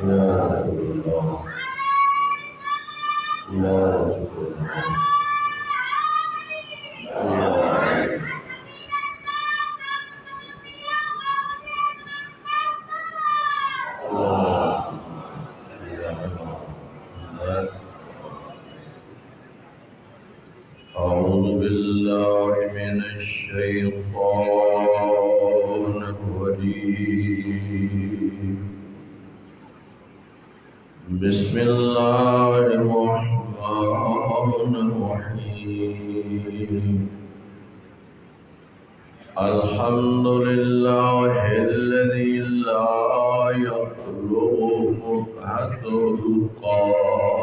يا رسول الله يا رسول الله يا أعوذ بالله من الشيطان الرجيم بسم الله الرحمن الرحيم الحمد لله الذي لا يخلق مبعثه القائلون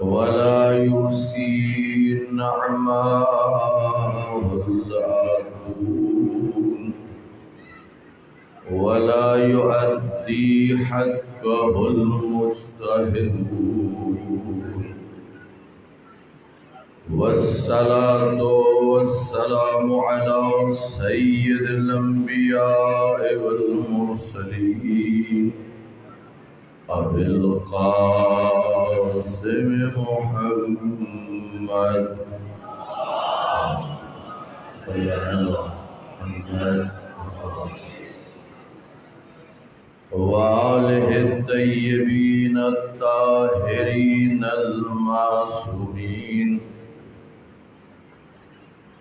ولا يحصي نعماه العدون ولا يؤدي حقه المجتهدون والصلاة والسلام على سيد الأنبياء والمرسلين أبي القاسم محمد صلى الله عليه وآله الطيبين الطاهرين المعصومين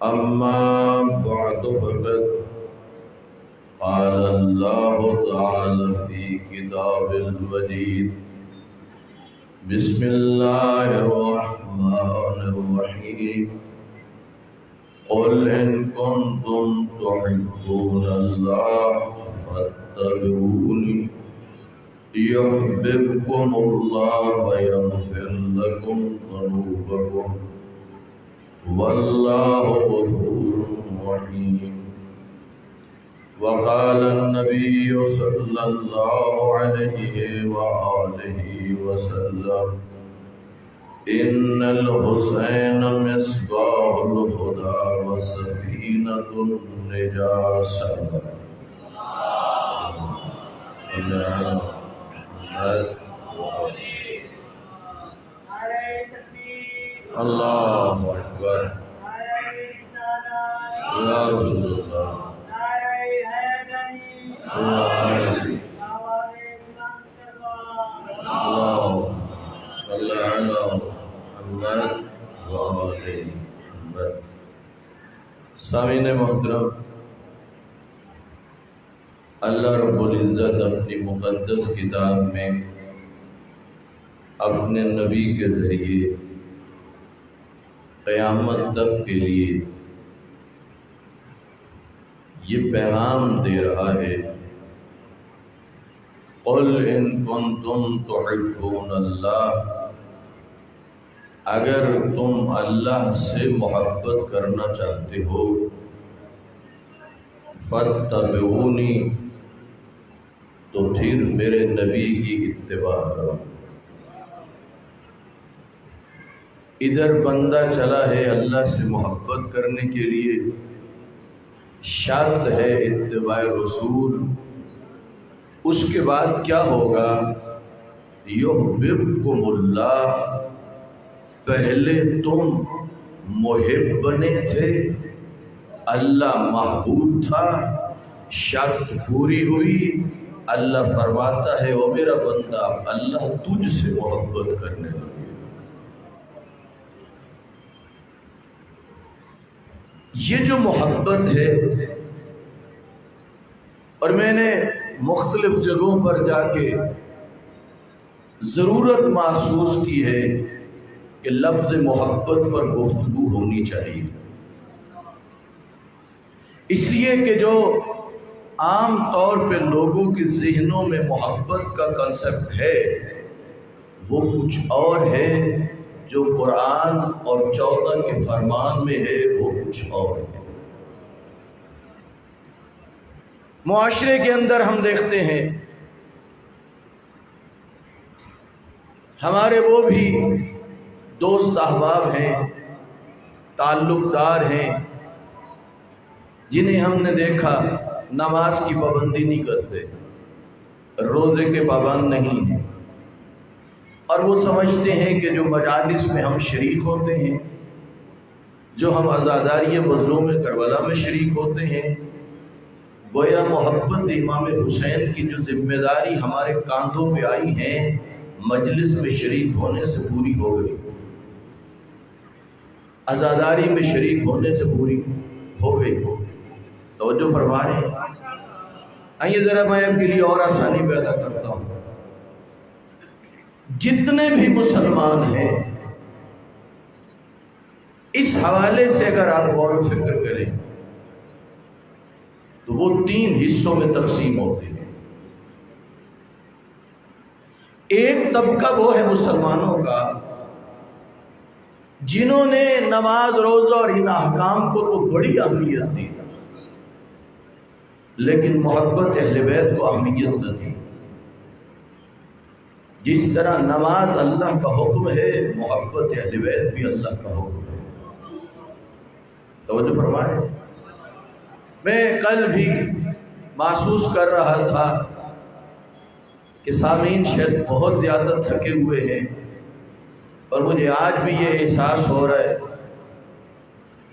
أما بعد فقد قال الله تعالى في كتاب المجيد بسم الله الرحمن الرحيم قل إن كنتم تحبون الله فاتبعوني يحببكم الله ويغفر لكم ذنوبكم والله غفور رحيم وقال النبي صلى الله عليه وآله وسلم إن الحسين مصباح الهدى وسفينة النجاة اللہ اکبر یا رسول اللہ صلی علی محمد وآلہ محمد۔ سامعین محترم، اللہ رب العزت اپنی مقدس کتاب میں اپنے نبی کے ذریعے قیامت تک کے لیے یہ پیغام دے رہا ہے، قل ان کنتم تحبون اللہ، اگر تم اللہ سے محبت کرنا چاہتے ہو فاتبعونی، تو پھر میرے نبی کی اتباع کرو۔ ادھر بندہ چلا ہے اللہ سے محبت کرنے کے لیے، شرط ہے اتباع رسول۔ اس کے بعد کیا ہوگا؟ یحببکم اللہ، پہلے تم محب بنے تھے، اللہ محبوب تھا، شرط پوری ہوئی، اللہ فرماتا ہے وہ میرا بندہ اللہ تجھ سے محبت کرنے لگا۔ یہ جو محبت ہے، اور میں نے مختلف جگہوں پر جا کے ضرورت محسوس کی ہے کہ لفظ محبت پر گفتگو ہونی چاہیے، اس لیے کہ جو عام طور پہ لوگوں کے ذہنوں میں محبت کا کنسپٹ ہے وہ کچھ اور ہے، جو قرآن اور 14 کے فرمان میں ہے وہ کچھ اور ہے۔ معاشرے کے اندر ہم دیکھتے ہیں ہمارے وہ بھی دوست احباب ہیں، تعلق دار ہیں، جنہیں ہم نے دیکھا نماز کی پابندی نہیں کرتے، روزے کے پابند نہیں ہیں، اور وہ سمجھتے ہیں کہ جو مجالس میں ہم شریک ہوتے ہیں، جو ہم عزاداری مظلوم کربلا میں شریک ہوتے ہیں، گویا محبت امام حسین کی جو ذمہ داری ہمارے کاندھوں پہ آئی ہیں مجلس میں شریک ہونے سے پوری ہو گئی، عزاداری میں شریک ہونے سے پوری ہو گئی۔ توجہ فرما رہے ہیں؟ آئیے ذرا میں آپ کے لیے اور آسانی پیدا کرتا ہوں۔ جتنے بھی مسلمان ہیں اس حوالے سے اگر آپ غور و فکر کریں تو وہ 3 حصوں میں تقسیم ہوتے ہیں۔ ایک طبقہ وہ ہے مسلمانوں کا جنہوں نے نماز روزہ اور ان احکام کو تو بڑی اہمیت دی، لیکن محبت اہل بیت کو اہمیت نہ دی۔ جس طرح نماز اللہ کا حکم ہے، محبت اہل بیت بھی اللہ کا حکم ہے۔ توجہ فرمائیں۔ میں کل بھی محسوس کر رہا تھا کہ سامعین شاید بہت زیادہ تھکے ہوئے ہیں، اور مجھے آج بھی یہ احساس ہو رہا ہے۔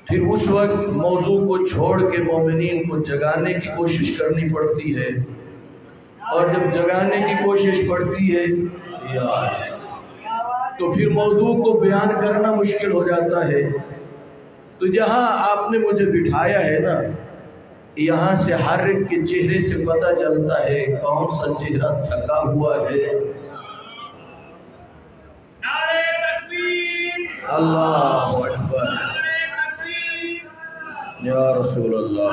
پھر اس وقت موضوع کو چھوڑ کے مومنین کو جگانے کی کوشش کرنی پڑتی ہے، اور جب جگانے کی کوشش پڑتی ہے تو پھر موضوع کو بیان کرنا مشکل ہو جاتا ہے۔ تو جہاں آپ نے مجھے بٹھایا ہے نا، یہاں سے ہر ایک کے چہرے سے پتہ چلتا ہے کون سا چہرہ تھکا ہوا ہے۔ نعرہ تکبیر، اللہ اکبر، یا رسول اللہ،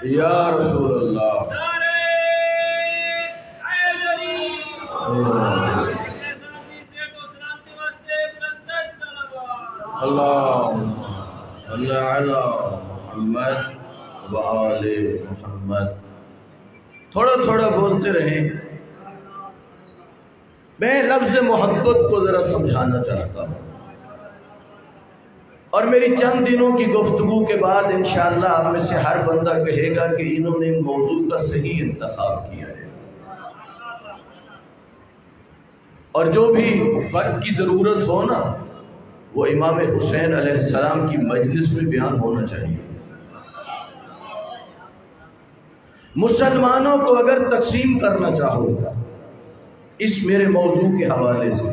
یا رسول اللہ، اللہم صلی علی محمد و آل محمد۔ تھوڑا تھوڑا بولتے رہیں۔ میں لفظ محبت کو ذرا سمجھانا چاہتا ہوں، اور میری چند دنوں کی گفتگو کے بعد انشاءاللہ آپ میں سے ہر بندہ کہے گا کہ انہوں نے موضوع کا صحیح انتخاب کیا ہے، اور جو بھی وقت کی ضرورت ہو نا وہ امام حسین علیہ السلام کی مجلس میں بیان ہونا چاہیے۔ مسلمانوں کو اگر تقسیم کرنا چاہو اس میرے موضوع کے حوالے سے،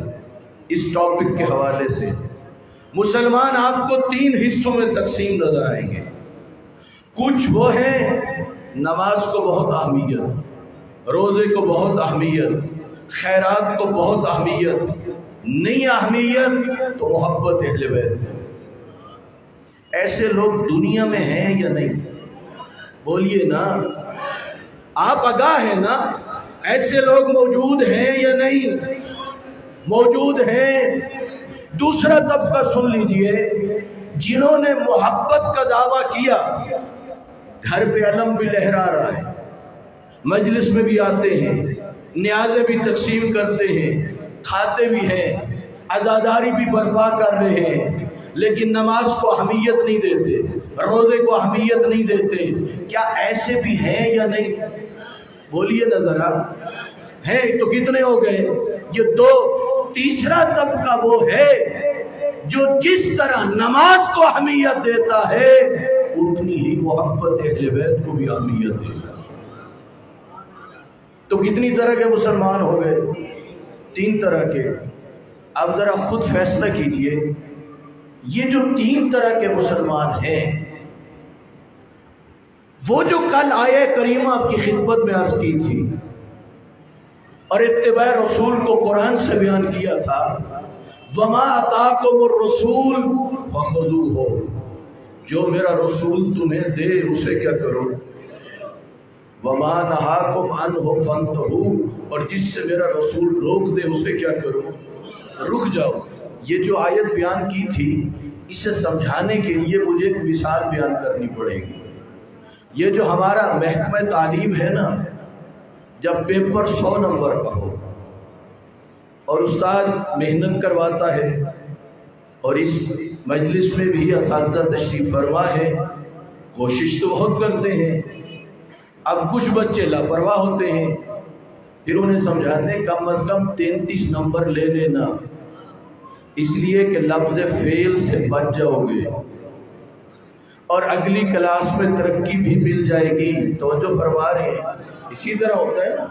اس ٹاپک کے حوالے سے، مسلمان آپ کو 3 حصوں میں تقسیم نظر آئیں گے۔ کچھ وہ ہیں نماز کو بہت اہمیت، روزے کو بہت اہمیت، خیرات کو بہت اہمیت، نہیں اہمیت تو محبت اہل بیت۔ ایسے لوگ دنیا میں ہیں یا نہیں؟ بولیے نا، آپ آگاہ ہیں نا؟ ایسے لوگ موجود ہیں یا نہیں؟ موجود ہیں۔ دوسرا طبقہ سن لیجئے، جنہوں نے محبت کا دعویٰ کیا، گھر پہ علم بھی لہرا رہا ہے، مجلس میں بھی آتے ہیں، نیازیں بھی تقسیم کرتے ہیں، کھاتے بھی ہیں، عزاداری بھی برپا کر رہے ہیں، لیکن نماز کو اہمیت نہیں دیتے، روزے کو اہمیت نہیں دیتے۔ کیا ایسے بھی ہیں یا نہیں؟ بولیے نا ذرا، ہیں تو کتنے ہو گئے؟ یہ 2۔ تیسرا طبقہ وہ ہے جو جس طرح نماز کو اہمیت دیتا ہے اتنی ہی محبت اہل بیت کو بھی اہمیت دیتا ہے۔ تو کتنی طرح کے مسلمان ہو گئے؟ 3 طرح کے۔ اب ذرا خود فیصلہ کیجئے، یہ جو 3 طرح کے مسلمان ہیں، وہ جو کل آیہ کریمہ آپ کی خدمت میں عرض کی تھی اور اتباع رسول کو قرآن سے بیان کیا تھا، وَمَا أَتَاكُمُ الرَّسُولُ فَخُذُوهُ، جو میرا رسول تمہیں دے اسے کیا کرو، وَمَا نَهَاكُمْ عَنْهُ فَانْتَهُوا، اور جس سے میرا رسول روک دے اسے کیا کرو، رک جاؤ۔ یہ جو آیت بیان کی تھی، اسے سمجھانے کے لیے مجھے ایک مثال بیان کرنی پڑے گی۔ یہ جو ہمارا محکمہ تعلیم ہے نا، جب پیپر 100 نمبر کا ہو اور استاد محنت کرواتا ہے اور اس مجلس میں بھی اساتذہ تشریف فرما ہے، کوشش تو بہت کرتے ہیں، اب کچھ بچے لاپرواہ ہوتے ہیں، پھر انہیں سمجھاتے ہیں کم از کم 33 نمبر لے لینا، اس لیے کہ لفظ فعل سے بچ جاؤ گے اور اگلی کلاس میں ترقی بھی مل جائے گی۔ توجہ فرما رہے ہیں؟ اسی طرح ہوتا ہے نا،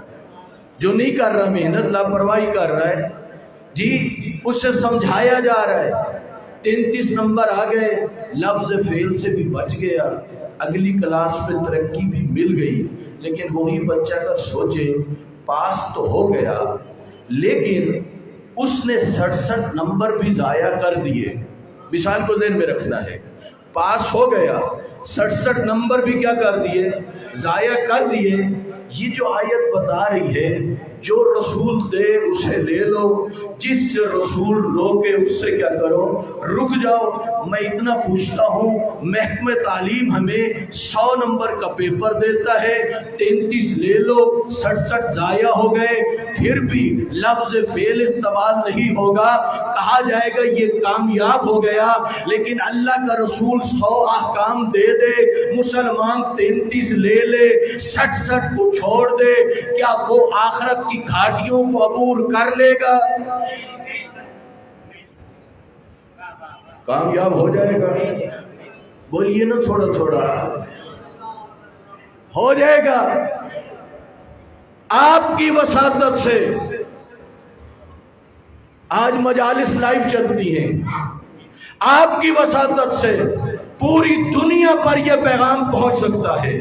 جو نہیں کر رہا محنت، لاپرواہی کر رہا ہے جی، اس سے سمجھایا جا رہا ہے 33 نمبر آ گئے، لفظ فعل سے بھی بچ گیا، اگلی کلاس میں ترقی بھی مل گئی۔ لیکن وہی بچہ اگر سوچے پاس تو ہو گیا لیکن اس نے 67 نمبر بھی ضائع کر دیے، مثال کو ذہن میں رکھنا ہے، پاس ہو گیا 67 نمبر بھی کیا کر دیے، ضائع کر دیے۔ یہ جو آیت بتا رہی ہے جو رسول دے اسے لے لو، جس سے رسول روکے اس سے کیا کرو، رک جاؤ۔ میں اتنا پوچھتا ہوں، محکمہ تعلیم ہمیں 100 نمبر کا پیپر دیتا ہے، 33 لے لو، 67 ضائع ہو گئے، پھر بھی لفظ فعل استعمال نہیں ہوگا، کہا جائے گا یہ کامیاب ہو گیا۔ لیکن اللہ کا رسول 100 احکام دے دے، مسلمان 33 لے لے، 67 کو چھوڑ دے، کیا وہ آخرت کی گھاٹیوں کو عبور کر لے گا؟ کامیاب ہو جائے گا؟ بولیے نا، تھوڑا تھوڑا ہو جائے گا۔ آپ کی وساطت سے آج مجالس لائیو چلتی ہیں، آپ کی وساطت سے پوری دنیا پر یہ پیغام پہنچ سکتا ہے۔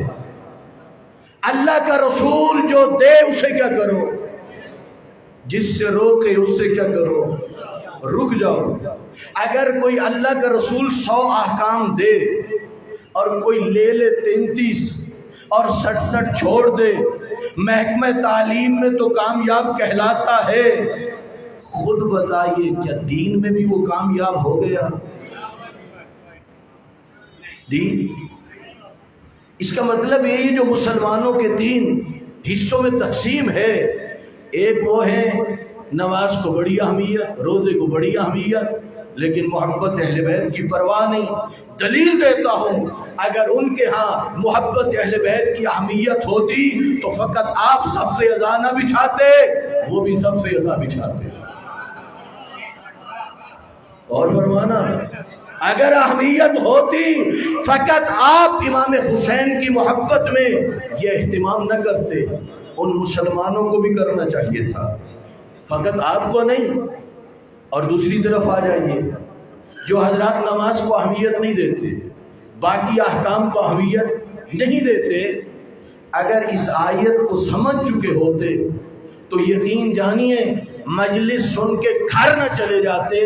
اللہ کا رسول جو دے اسے کیا کرو، جس سے روکے اس سے کیا کرو، رک جاؤ۔ اگر کوئی اللہ کا رسول 100 احکام دے اور کوئی لے لے 33 اور 67 چھوڑ دے، محکمہ تعلیم میں تو کامیاب کہلاتا ہے، خود بتائیے کیا دین میں بھی وہ کامیاب ہو گیا؟ دین، اس کا مطلب یہ جو مسلمانوں کے دین حصوں میں تقسیم ہے، ایک وہ ہے نماز کو بڑی اہمیت، روزے کو بڑی اہمیت، لیکن محبت اہل بیت کی پرواہ نہیں۔ دلیل دیتا ہوں، اگر ان کے ہاں محبت اہل بیت کی اہمیت ہوتی تو فقط آپ صف اذا نہ بچھاتے، وہ بھی صف اذا بچھاتے۔ اور فرمانا، اگر اہمیت ہوتی فقط آپ امام حسین کی محبت میں یہ اہتمام نہ کرتے، ان مسلمانوں کو بھی کرنا چاہیے تھا، فقط آپ کو نہیں۔ اور دوسری طرف آ جائیے، جو حضرات نماز کو اہمیت نہیں دیتے، باقی احکام کو اہمیت نہیں دیتے، اگر اس آیت کو سمجھ چکے ہوتے تو یقین جانیے مجلس سن کے گھر نہ چلے جاتے،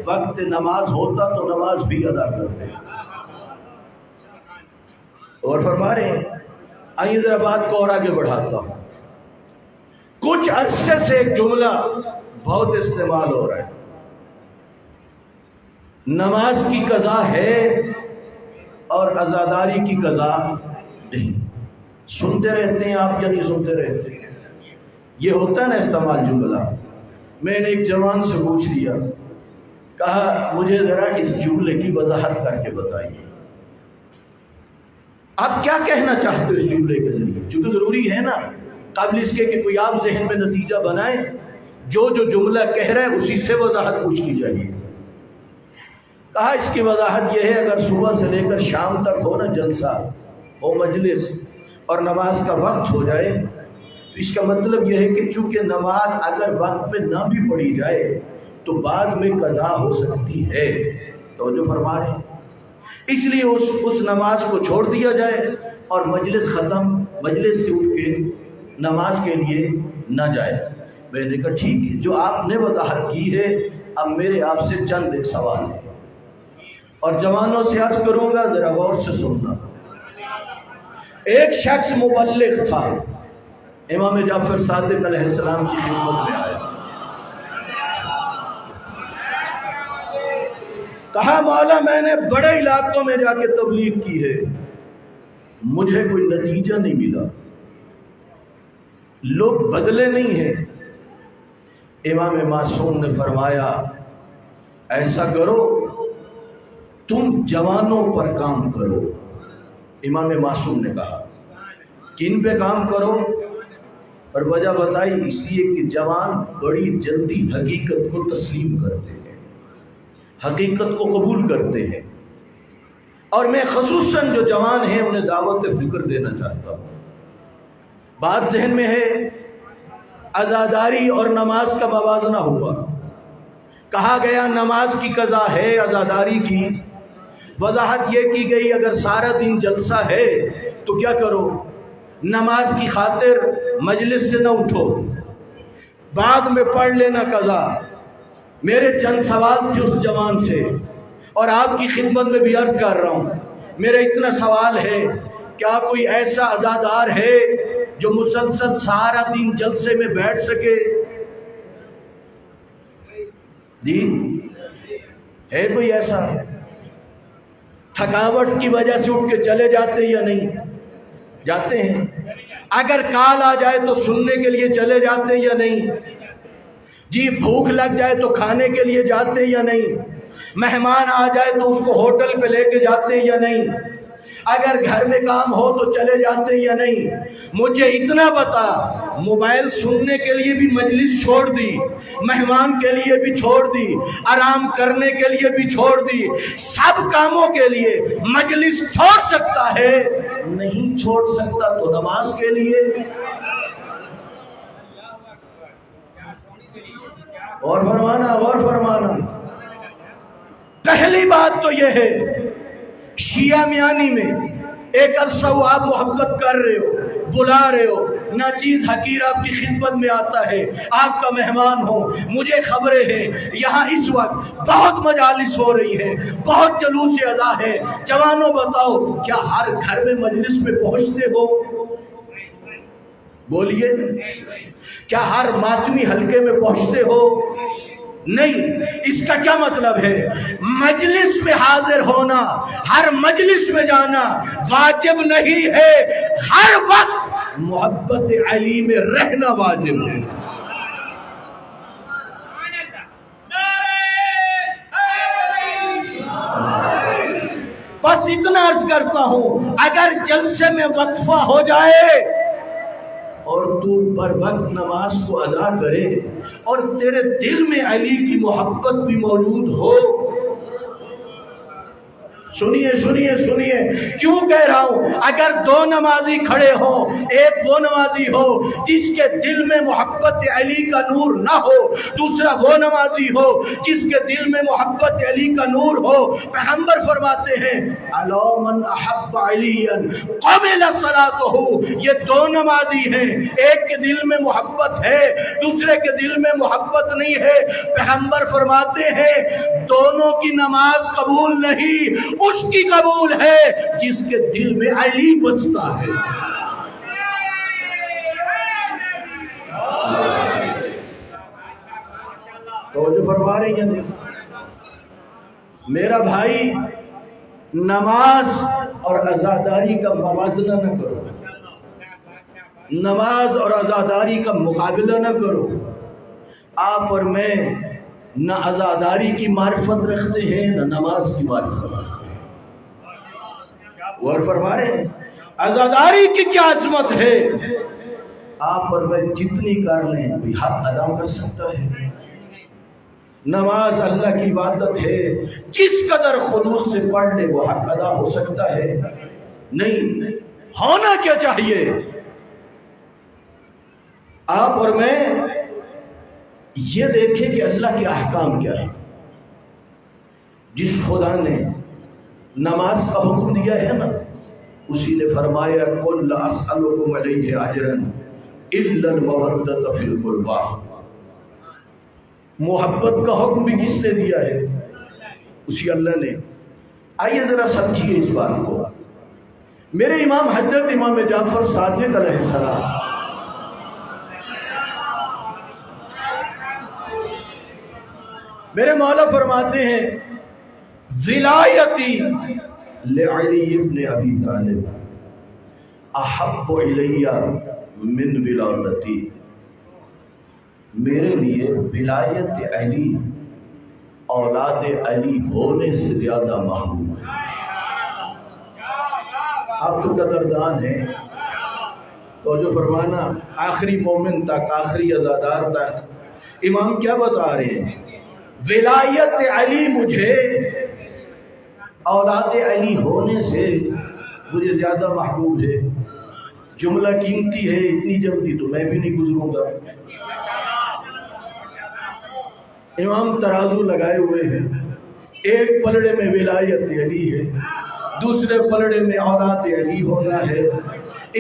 وقت نماز ہوتا تو نماز بھی ادا کرتے۔ اور فرما رہے ہیں، آئیے ذرا بات کو اور آگے بڑھاتا ہوں۔ کچھ عرصے سے ایک جملہ بہت استعمال ہو رہا ہے، نماز کی قضا ہے اور عزاداری کی قضا نہیں۔ سنتے رہتے ہیں آپ یا نہیں سنتے رہتے؟ یہ ہوتا ہے نا استعمال جملہ۔ میں نے ایک جوان سے پوچھ لیا، کہا مجھے ذرا اس جملے کی وضاحت کر کے بتائیے، آپ کیا کہنا چاہتے ہو اس جملے کے ذریعے؟ چونکہ ضروری ہے نا قبل اس کے کہ کوئی آپ ذہن میں نتیجہ بنائیں، جو جملہ کہہ رہا ہے اسی سے وضاحت پوچھنی چاہیے۔ کہا اس کی وضاحت یہ ہے، اگر صبح سے لے کر شام تک ہو نا جلسہ، ہو مجلس، اور نماز کا وقت ہو جائے، تو اس کا مطلب یہ ہے کہ چونکہ نماز اگر وقت میں نہ بھی پڑھی جائے تو بعد میں قضا ہو سکتی ہے۔ توجہ فرما رہے ہیں، اس لیے اس نماز کو چھوڑ دیا جائے اور مجلس ختم، مجلس سے اٹھ کے نماز کے لیے نہ جائے۔ میں نے کہا ٹھیک ہے، جو آپ نے وضاحت کی ہے، اب میرے آپ سے چند ایک سوال ہے اور جوانوں سے عرض کروں گا، ذرا غور سے سننا۔ ایک شخص مبلغ تھا، امام جعفر صادق علیہ السلام کی خدمت میں آیا، کہا مولا میں نے بڑے علاقوں میں جا کے تبلیغ کی ہے، مجھے کوئی نتیجہ نہیں ملا، لوگ بدلے نہیں ہیں۔ امام معصوم نے فرمایا ایسا کرو تم جوانوں پر کام کرو. امام معصوم نے کہا کن پہ کام کرو؟ اور وجہ بتائی اس لیے کہ جوان بڑی جلدی حقیقت کو تسلیم کرتے ہیں، حقیقت کو قبول کرتے ہیں. اور میں خصوصاً جو جوان ہیں انہیں دعوت فکر دینا چاہتا ہوں. بات ذہن میں ہے، عزاداری اور نماز کا موازنہ ہوا. کہا گیا نماز کی قضا ہے، عزاداری کی وضاحت یہ کی گئی اگر سارا دن جلسہ ہے تو کیا کرو؟ نماز کی خاطر مجلس سے نہ اٹھو، بعد میں پڑھ لینا قضا. میرے چند سوال تھے اس جوان سے اور آپ کی خدمت میں بھی عرض کر رہا ہوں. میرا اتنا سوال ہے، کیا کوئی ایسا عزادار ہے جو مسلسل سارا دن جلسے میں بیٹھ سکے؟ جی ہے کوئی ایسا؟ تھکاوٹ کی وجہ سے اٹھ کے چلے جاتے یا نہیں جاتے ہیں؟ اگر کال آ جائے تو سننے کے لیے چلے جاتے یا نہیں؟ جی بھوک لگ جائے تو کھانے کے لیے جاتے یا نہیں؟ مہمان آ جائے تو اس کو ہوٹل پہ لے کے جاتے یا نہیں؟ اگر گھر میں کام ہو تو چلے جاتے یا نہیں؟ مجھے اتنا بتا، موبائل سننے کے لیے بھی مجلس چھوڑ دی، مہمان کے لیے بھی چھوڑ دی، آرام کرنے کے لیے بھی چھوڑ دی، سب کاموں کے لیے مجلس چھوڑ سکتا ہے؟ نہیں چھوڑ سکتا تو نماز کے لیے؟ اور فرمانا پہلی بات تو یہ ہے، شیعہ میانی میں ایک عرصہ وہ آپ محبت کر رہے ہو، بلا رہے ہو، ناچیز حقیر آپ کی خدمت میں آتا ہے، آپ کا مہمان ہو، مجھے خبریں ہیں یہاں اس وقت بہت مجالس ہو رہی ہے، بہت جلوس اذا ہے. جوانوں بتاؤ کیا ہر گھر میں مجلس میں پہنچتے ہو؟ بولیے، کیا ہر ماتمی حلقے میں پہنچتے ہو؟ نہیں. اس کا کیا مطلب ہے؟ مجلس میں حاضر ہونا، ہر مجلس میں جانا واجب نہیں ہے، ہر وقت محبت علی میں رہنا واجب ہے. بس اتنا عرض کرتا ہوں، اگر جلسے میں وقفہ ہو جائے اور تو پر وقت نماز کو ادا کرے اور تیرے دل میں علی کی محبت بھی موجود ہو، سنیے کیوں کہہ رہا ہوں، اگر دو نمازی کھڑے ہوں، ایک وہ نمازی ہو جس کے دل میں محبت علی کا نور نہ ہو، دوسرا وہ نمازی ہو جس کے دل میں محبت علی کا نور ہو، پیغمبر فرماتے ہیں الا من احب علی قبل صلاتہ، یہ دو نمازی ہیں، ایک کے دل میں محبت ہے، دوسرے کے دل میں محبت نہیں ہے. پیغمبر فرماتے ہیں دونوں کی نماز قبول نہیں، اس کی قبول ہے جس کے دل میں علی بستا ہے. توجہ فرما رہی ہیں؟ میرا بھائی، نماز اور عزاداری کا موازنہ نہ کرو، نماز اور عزاداری کا مقابلہ نہ کرو. آپ اور میں نہ عزاداری کی معرفت رکھتے ہیں نہ نماز کی معرفت. اور فرما رہے ہیں عزاداری کی کیا عظمت ہے. آپ اور میں جتنی کر لیں بھی حق ادا کر سکتا ہے. نماز اللہ کی عبادت ہے، جس قدر خلوص سے پڑھ لے وہ حق ادا ہو سکتا ہے. نہیں ہونا کیا چاہیے؟ آپ اور میں یہ دیکھیں کہ اللہ کے احکام کیا ہے. جس خدا نے نماز کا حکم دیا ہے نا، اسی نے فرمایا قل لا اسألکم علیہ اجرا الا المودۃ فی القربى. محبت کا حکم بھی کس نے دیا ہے؟ اسی اللہ نے. آئیے ذرا سمجھیے اس بات کو. میرے امام حضرت امام جعفر صادق علیہ السلام میرے مولا فرماتے ہیں ولایتی لعلی ابن ابی طالب احب الی من ولادتی. میرے لیے ولایت علی اولاد علی ہونے سے زیادہ محبوب ہے۔ آپ تو قدردان ہیں، تو جو فرمانا آخری مومن تک، آخری عزادار تک امام کیا بتا رہے ہیں؟ ولایت علی مجھے اولاد علی ہونے سے مجھے زیادہ محبوب ہے۔ جملہ قیمتی ہے، اتنی جلدی تو میں بھی نہیں گزروں گا۔ امام ترازو لگائے ہوئے ہیں، ایک پلڑے میں ولایت علی ہے، دوسرے پلڑے میں اولاد علی ہونا ہے۔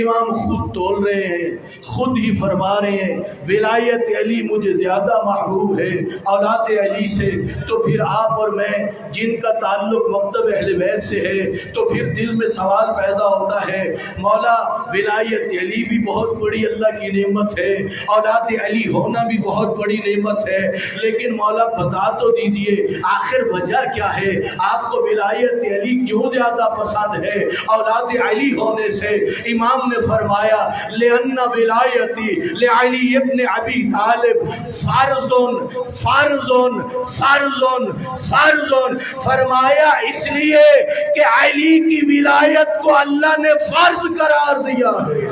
امام خود تول رہے ہیں، خود ہی فرما رہے ہیں ولایت علی مجھے زیادہ محبوب ہے اولاد علی سے۔ تو پھر آپ اور میں جن کا تعلق مکتب اہل بیت سے ہے، تو پھر دل میں سوال پیدا ہوتا ہے، مولا ولایت علی بھی بہت بڑی اللہ کی نعمت ہے، اولاد علی ہونا بھی بہت بڑی نعمت ہے، لیکن مولا بتا تو دیجئے آخر وجہ کیا ہے؟ آپ کو ولایت علی کیوں زیادہ پسند ہے اولاد علی ہونے سے؟ امام نے فرمایا لأن ولایتی لعلی ابن ابی طالب فرضن فرضن فرضن فرضن، فرمایا اس لیے کہ علی کی ولایت کو اللہ نے فرض قرار دیا ہے۔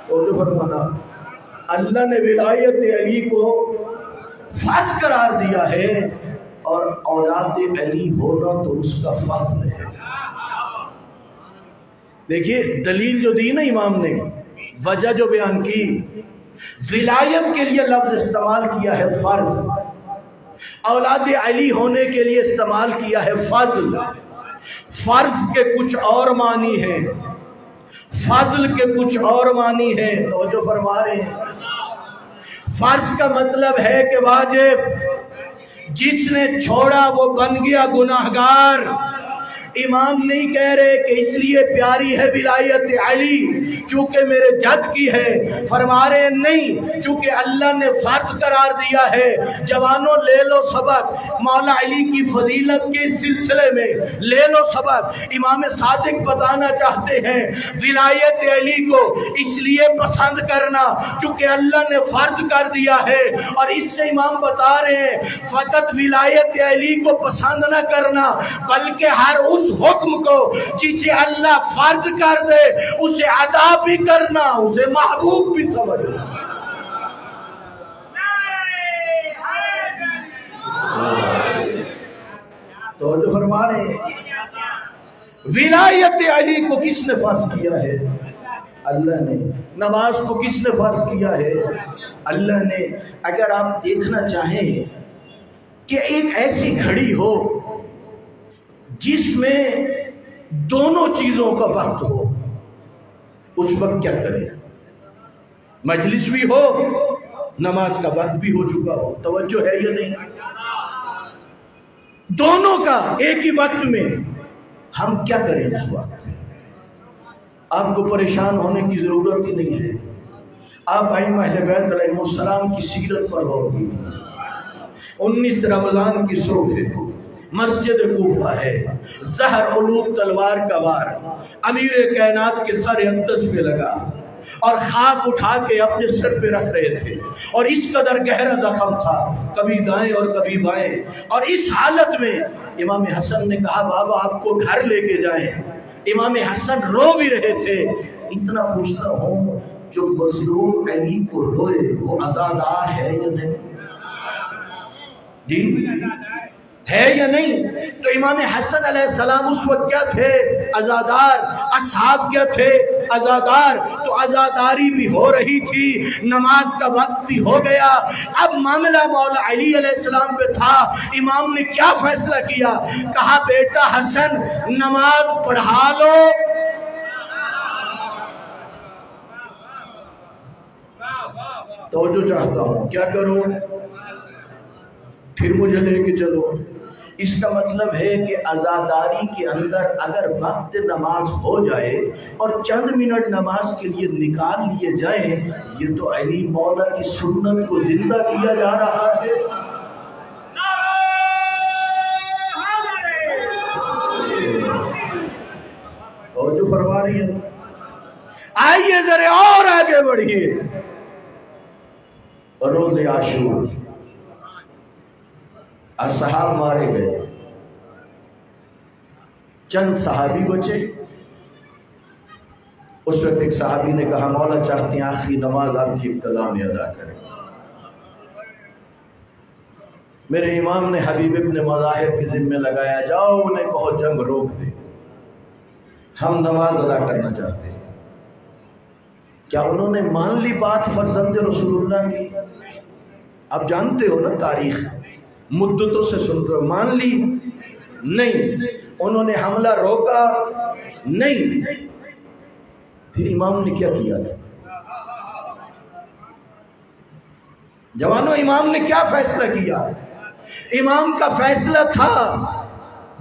اور جو فرمانا اللہ نے ولایت علی کو فرض قرار دیا ہے، اور اولاد علی ہونا تو اس کا فضل ہے۔ دیکھیے دلیل جو دی نا امام نے، وجہ جو بیان کی، ولایت کے لیے لفظ استعمال کیا ہے فرض، اولاد علی ہونے کے لیے استعمال کیا ہے فضل۔ فرض کے کچھ اور معنی ہیں، فضل کے کچھ اور معنی ہیں، تو جو فرما رہے ہیں فرض کا مطلب ہے کہ واجب، جس نے چھوڑا وہ بن گیا گناہگار۔ امام نہیں کہہ رہے کہ اس لیے پیاری ہے ولایت علی چونکہ میرے جد کی ہے، فرما رہے ہیں نہیں، چونکہ اللہ نے فرض قرار دیا ہے۔ جوانوں لے لو سبق مولا علی کی فضیلت کے سلسلے میں، لے لو سبق۔ امام صادق بتانا چاہتے ہیں ولایت علی کو اس لیے پسند کرنا چونکہ اللہ نے فرض کر دیا ہے، اور اس سے امام بتا رہے ہیں فقط ولایت علی کو پسند نہ کرنا بلکہ ہر اس حکم کو جسے اللہ فرض کر دے اسے ادا بھی کرنا، اسے محبوب بھی سمجھنا۔ تو جو فرما رہے ہیں ولایت علی کو کس نے فرض کیا ہے؟ اللہ نے۔ نماز کو کس نے فرض کیا ہے؟ اللہ نے۔ اگر آپ دیکھنا چاہیں کہ ایک ایسی گھڑی ہو جس میں دونوں چیزوں کا وقت ہو، اس وقت کیا کریں؟ مجلس بھی ہو، نماز کا وقت بھی ہو چکا ہو، توجہ ہے یا نہیں؟ دونوں کا ایک ہی وقت میں ہم کیا کریں اس وقت؟ آپ کو پریشان ہونے کی ضرورت ہی نہیں ہے۔ آپ ائمہ اہل بیت علیہ السلام کی سیرت پر غور کیجیے۔ 19 رمضان کی صبح ہے، مسجد کوفہ ہے، زہر علوم تلوار کا وار امیر کائنات کے سر اقدس پہ لگا اور خاک اٹھا کے اپنے سر پہ رکھ رہے تھے، اور اس قدر گہرا زخم تھا، کبھی دائیں اور کبھی بائیں، اور اس حالت میں امام حسن نے کہا بابا آپ کو گھر لے کے جائیں۔ امام حسن رو بھی رہے تھے۔ اتنا پوچھتا ہوں جو مظلوم علی کو روئے وہ عزادار ہے یا نہیں؟ جی ہے یا نہیں؟ تو امام حسن علیہ السلام اس وقت کیا تھے؟ عزادار۔ اصحاب کیا تھے؟ عزادار۔ تو عزاداری بھی ہو رہی تھی، نماز کا وقت بھی ہو گیا۔ اب معاملہ مولا علی علیہ السلام پہ تھا۔ امام نے کیا فیصلہ کیا؟ کہا بیٹا حسن نماز پڑھا لو، توجہ چاہتا ہوں، کیا کرو؟ پھر مجھے لے کے چلو۔ اس کا مطلب ہے کہ عزاداری کے اندر اگر وقت نماز ہو جائے اور چند منٹ نماز کے لیے نکال لیے جائیں، یہ تو علی مولا کی سنت کو زندہ کیا جا رہا ہے۔ اور جو فرما رہی ہے، آئیے ذرا اور آگے بڑھیے۔ اور روز عاشور اصحاب مارے گئے، چند صحابی بچے۔ اس وقت ایک صحابی نے کہا مولا چاہتے ہیں آخری نماز آپ کی ابتدا میں ادا کریں۔ میرے امام نے حبیب ابن مظاہر کے ذمہ لگایا، جاؤ انہیں کہو جنگ روک دے، ہم نماز ادا کرنا چاہتے ہیں۔ کیا انہوں نے مان لی بات فرزند رسول اللہ کی؟ آپ جانتے ہو نا تاریخ، مدتوں سے سن رہے ہو، مان لی؟ نہیں۔ انہوں نے حملہ روکا؟ نہیں۔ پھر امام نے کیا کیا تھا؟ جوانوں، امام نے کیا فیصلہ کیا؟ امام کا فیصلہ تھا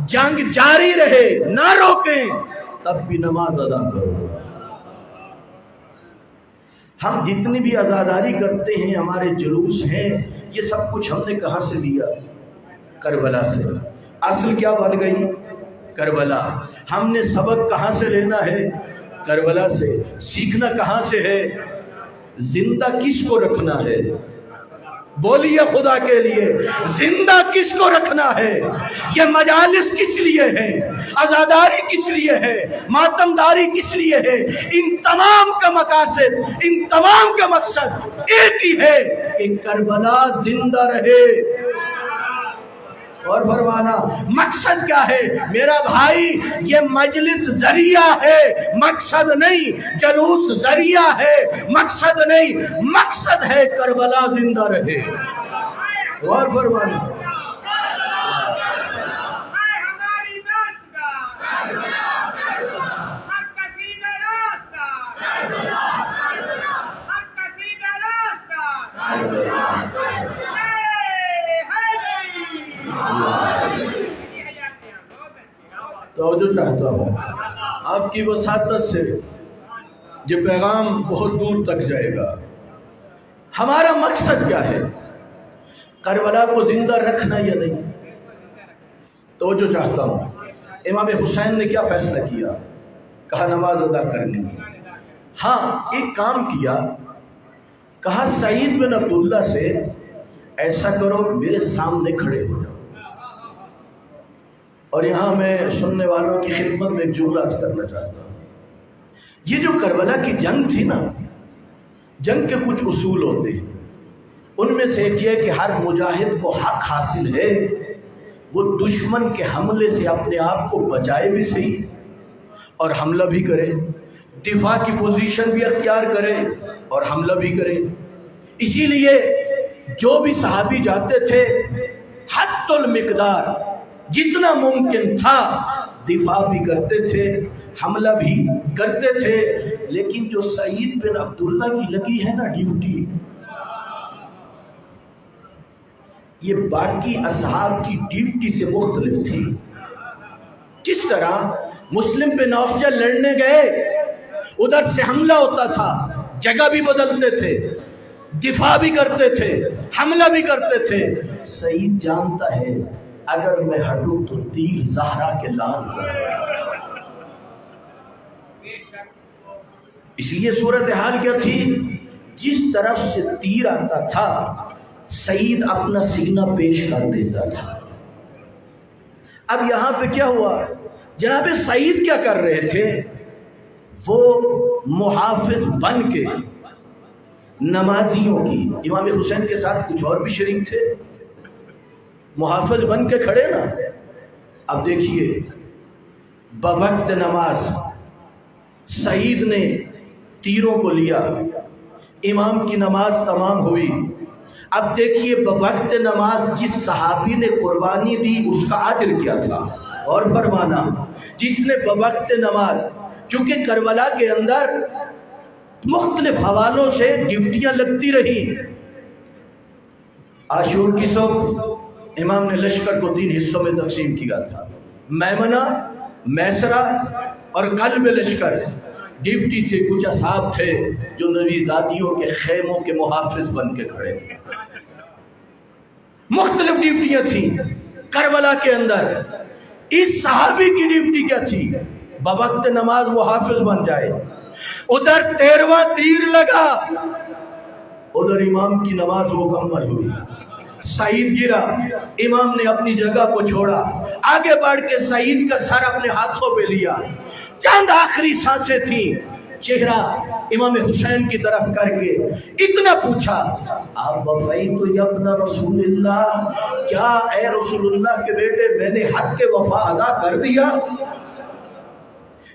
جنگ جاری رہے، نہ روکیں، تب بھی نماز ادا کرو۔ ہم جتنی بھی عزاداری کرتے ہیں، ہمارے جلوس ہیں، یہ سب کچھ ہم نے کہاں سے لیا؟ کربلا سے۔ اصل کیا بن گئی؟ کربلا۔ ہم نے سبق کہاں سے لینا ہے؟ کربلا سے۔ سیکھنا کہاں سے ہے؟ زندہ کس کو رکھنا ہے؟ بولیے خدا کے لیے، زندہ کس کو رکھنا ہے؟ یہ مجالس کس لیے ہے؟ عزاداری کس لیے ہے؟ ماتمداری کس لیے ہے؟ ان تمام کا مقاصد، ان تمام کا مقصد ایک ہی ہے کہ کربلا زندہ رہے۔ اور فرمانا مقصد کیا ہے میرا بھائی؟ یہ مجلس ذریعہ ہے، مقصد نہیں۔ جلوس ذریعہ ہے، مقصد نہیں۔ مقصد ہے کربلا زندہ رہے۔ اور فرمانا توجہ چاہتا ہوں آپ کی وساطت سے، یہ پیغام بہت دور تک جائے گا۔ ہمارا مقصد کیا ہے؟ کربلا کو زندہ رکھنا یا نہیں؟ توجہ چاہتا ہوں امام حسین نے کیا فیصلہ کیا؟ کہا نماز ادا کرنی۔ ہاں ایک کام کیا، کہا سعید بن عبداللہ سے ایسا کرو میرے سامنے کھڑے ہو جاؤ۔ اور یہاں میں سننے والوں کی خدمت میں ایک جملہ کرنا چاہتا ہوں۔ یہ جو کربلا کی جنگ تھی نا، جنگ کے کچھ اصول ہوتے ہیں، ان میں سے ایک یہ کہ ہر مجاہد کو حق حاصل ہے وہ دشمن کے حملے سے اپنے آپ کو بچائے بھی صحیح اور حملہ بھی کرے، دفاع کی پوزیشن بھی اختیار کرے اور حملہ بھی کرے۔ اسی لیے جو بھی صحابی جاتے تھے حد المقدار جتنا ممکن تھا دفاع بھی کرتے تھے، حملہ بھی کرتے تھے۔ لیکن جو سعید بن عبداللہ کی لگی ہے نا ڈیوٹی، یہ باقی اصحاب کی ڈیوٹی سے مختلف تھی۔ کس طرح مسلم پہ نوفجہ لڑنے گئے، ادھر سے حملہ ہوتا تھا، جگہ بھی بدلتے تھے، دفاع بھی کرتے تھے، حملہ بھی کرتے تھے۔ سعید جانتا ہے اگر میں ہٹوں تو تیر زہرا کے لال ہو، اس لیے صورتحال کیا تھی؟ جس طرف سے تیر آتا تھا سعید اپنا سینہ پیش کر دیتا تھا۔ اب یہاں پہ کیا ہوا؟ جناب سعید کیا کر رہے تھے؟ وہ محافظ بن کے نمازیوں کی، امام حسین کے ساتھ کچھ اور بھی شریک تھے، محافظ بن کے کھڑے نا۔ اب دیکھیے بوقت نماز سعید نے تیروں کو لیا، امام کی نماز تمام ہوئی۔ اب دیکھیے بوقت نماز جس صحابی نے قربانی دی اس کا اجر کیا تھا۔ اور فرمانا جس نے بوقت نماز، چونکہ کربلا کے اندر مختلف حوالوں سے ڈیوٹیاں لگتی رہی۔ عاشور کی صبح امام نے لشکر کو 3 حصوں میں تقسیم کیا تھا، میمنہ، میسرہ اور قلب لشکر ڈیوٹی تھے۔ کچھ اصحاب تھے جو نبی زادیوں کے خیموں کے محافظ بن کے کھڑے تھے۔ مختلف ڈیوٹیاں تھیں کربلا کے اندر۔ اس صحابی کی ڈیوٹی کیا تھی؟ بوقت نماز محافظ بن جائے۔ ادھر 13واں تیر لگا، ادھر امام کی نماز مکمل ہوئی، سعید گرا، امام نے اپنی جگہ کو چھوڑا، آگے بڑھ کے سعید کا سر اپنے ہاتھوں پہ لیا، چند آخری سانسیں تھیں، چہرہ امام حسین کی طرف کر کے اتنا پوچھا، آپ وفیت یا ابن رسول اللہ، کیا اے رسول اللہ کے بیٹے میں نے حق کے وفا ادا کر دیا؟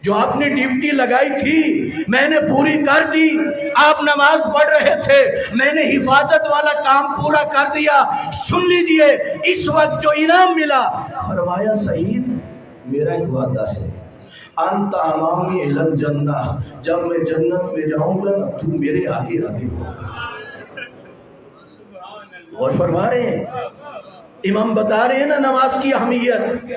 جو آپ نے ڈیوٹی لگائی تھی میں نے پوری کر دی، آپ نماز پڑھ رہے تھے میں نے حفاظت والا کام پورا کر دیا، سن لیجئے اس وقت جو انعام ملا۔ فرمایا سعید میرا ایک وعدہ ہے، انت امامی الی الجنہ، جب میں جنت میں جاؤں گا نا تم میرے آگے آگے ہوگا۔ غور فرما رہے ہیں، امام بتا رہے ہیں نا نماز کی اہمیت۔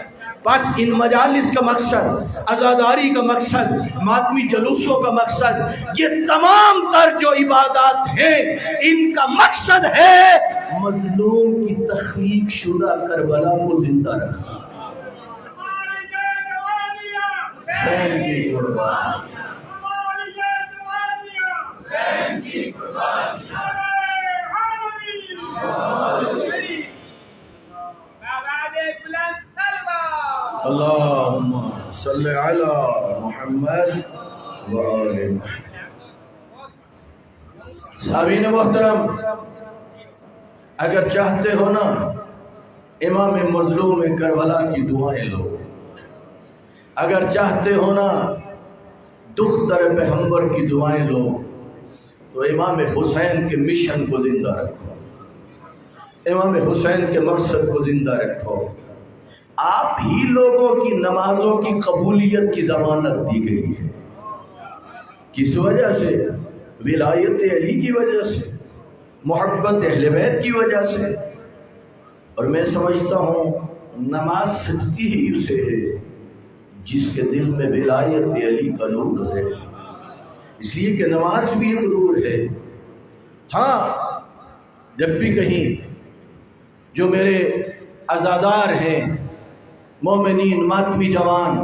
بس ان مجالس کا مقصد، عزاداری کا مقصد، ماتمی جلوسوں کا مقصد، یہ تمام تر جو عبادات ہیں ان کا مقصد ہے مظلوم کی تخلیق شدہ کربلا کو زندہ رکھنا۔ حسین کی قربان، حسین کی قربان، اللہم صلی علی محمد وآل محمد۔ سامعین محترم، اگر چاہتے ہو نا امام مظلوم کربلا کی دعائیں لو، اگر چاہتے ہو نا دختر پیغمبر کی دعائیں لو، تو امام حسین کے مشن کو زندہ رکھو، امام حسین کے مقصد کو زندہ رکھو۔ آپ ہی لوگوں کی نمازوں کی قبولیت کی ضمانت دی گئی ہے، کس وجہ سے؟ ولایت علی کی وجہ سے، محبت اہل بیت کی وجہ سے۔ اور میں سمجھتا ہوں نماز سچتی ہی اسے ہے جس کے دل میں ولایت علی کا نور ہے، اس لیے کہ نماز بھی ایک نور ہے۔ ہاں، جب بھی کہیں جو میرے عزادار ہیں، مومنین، ماتمی جوان،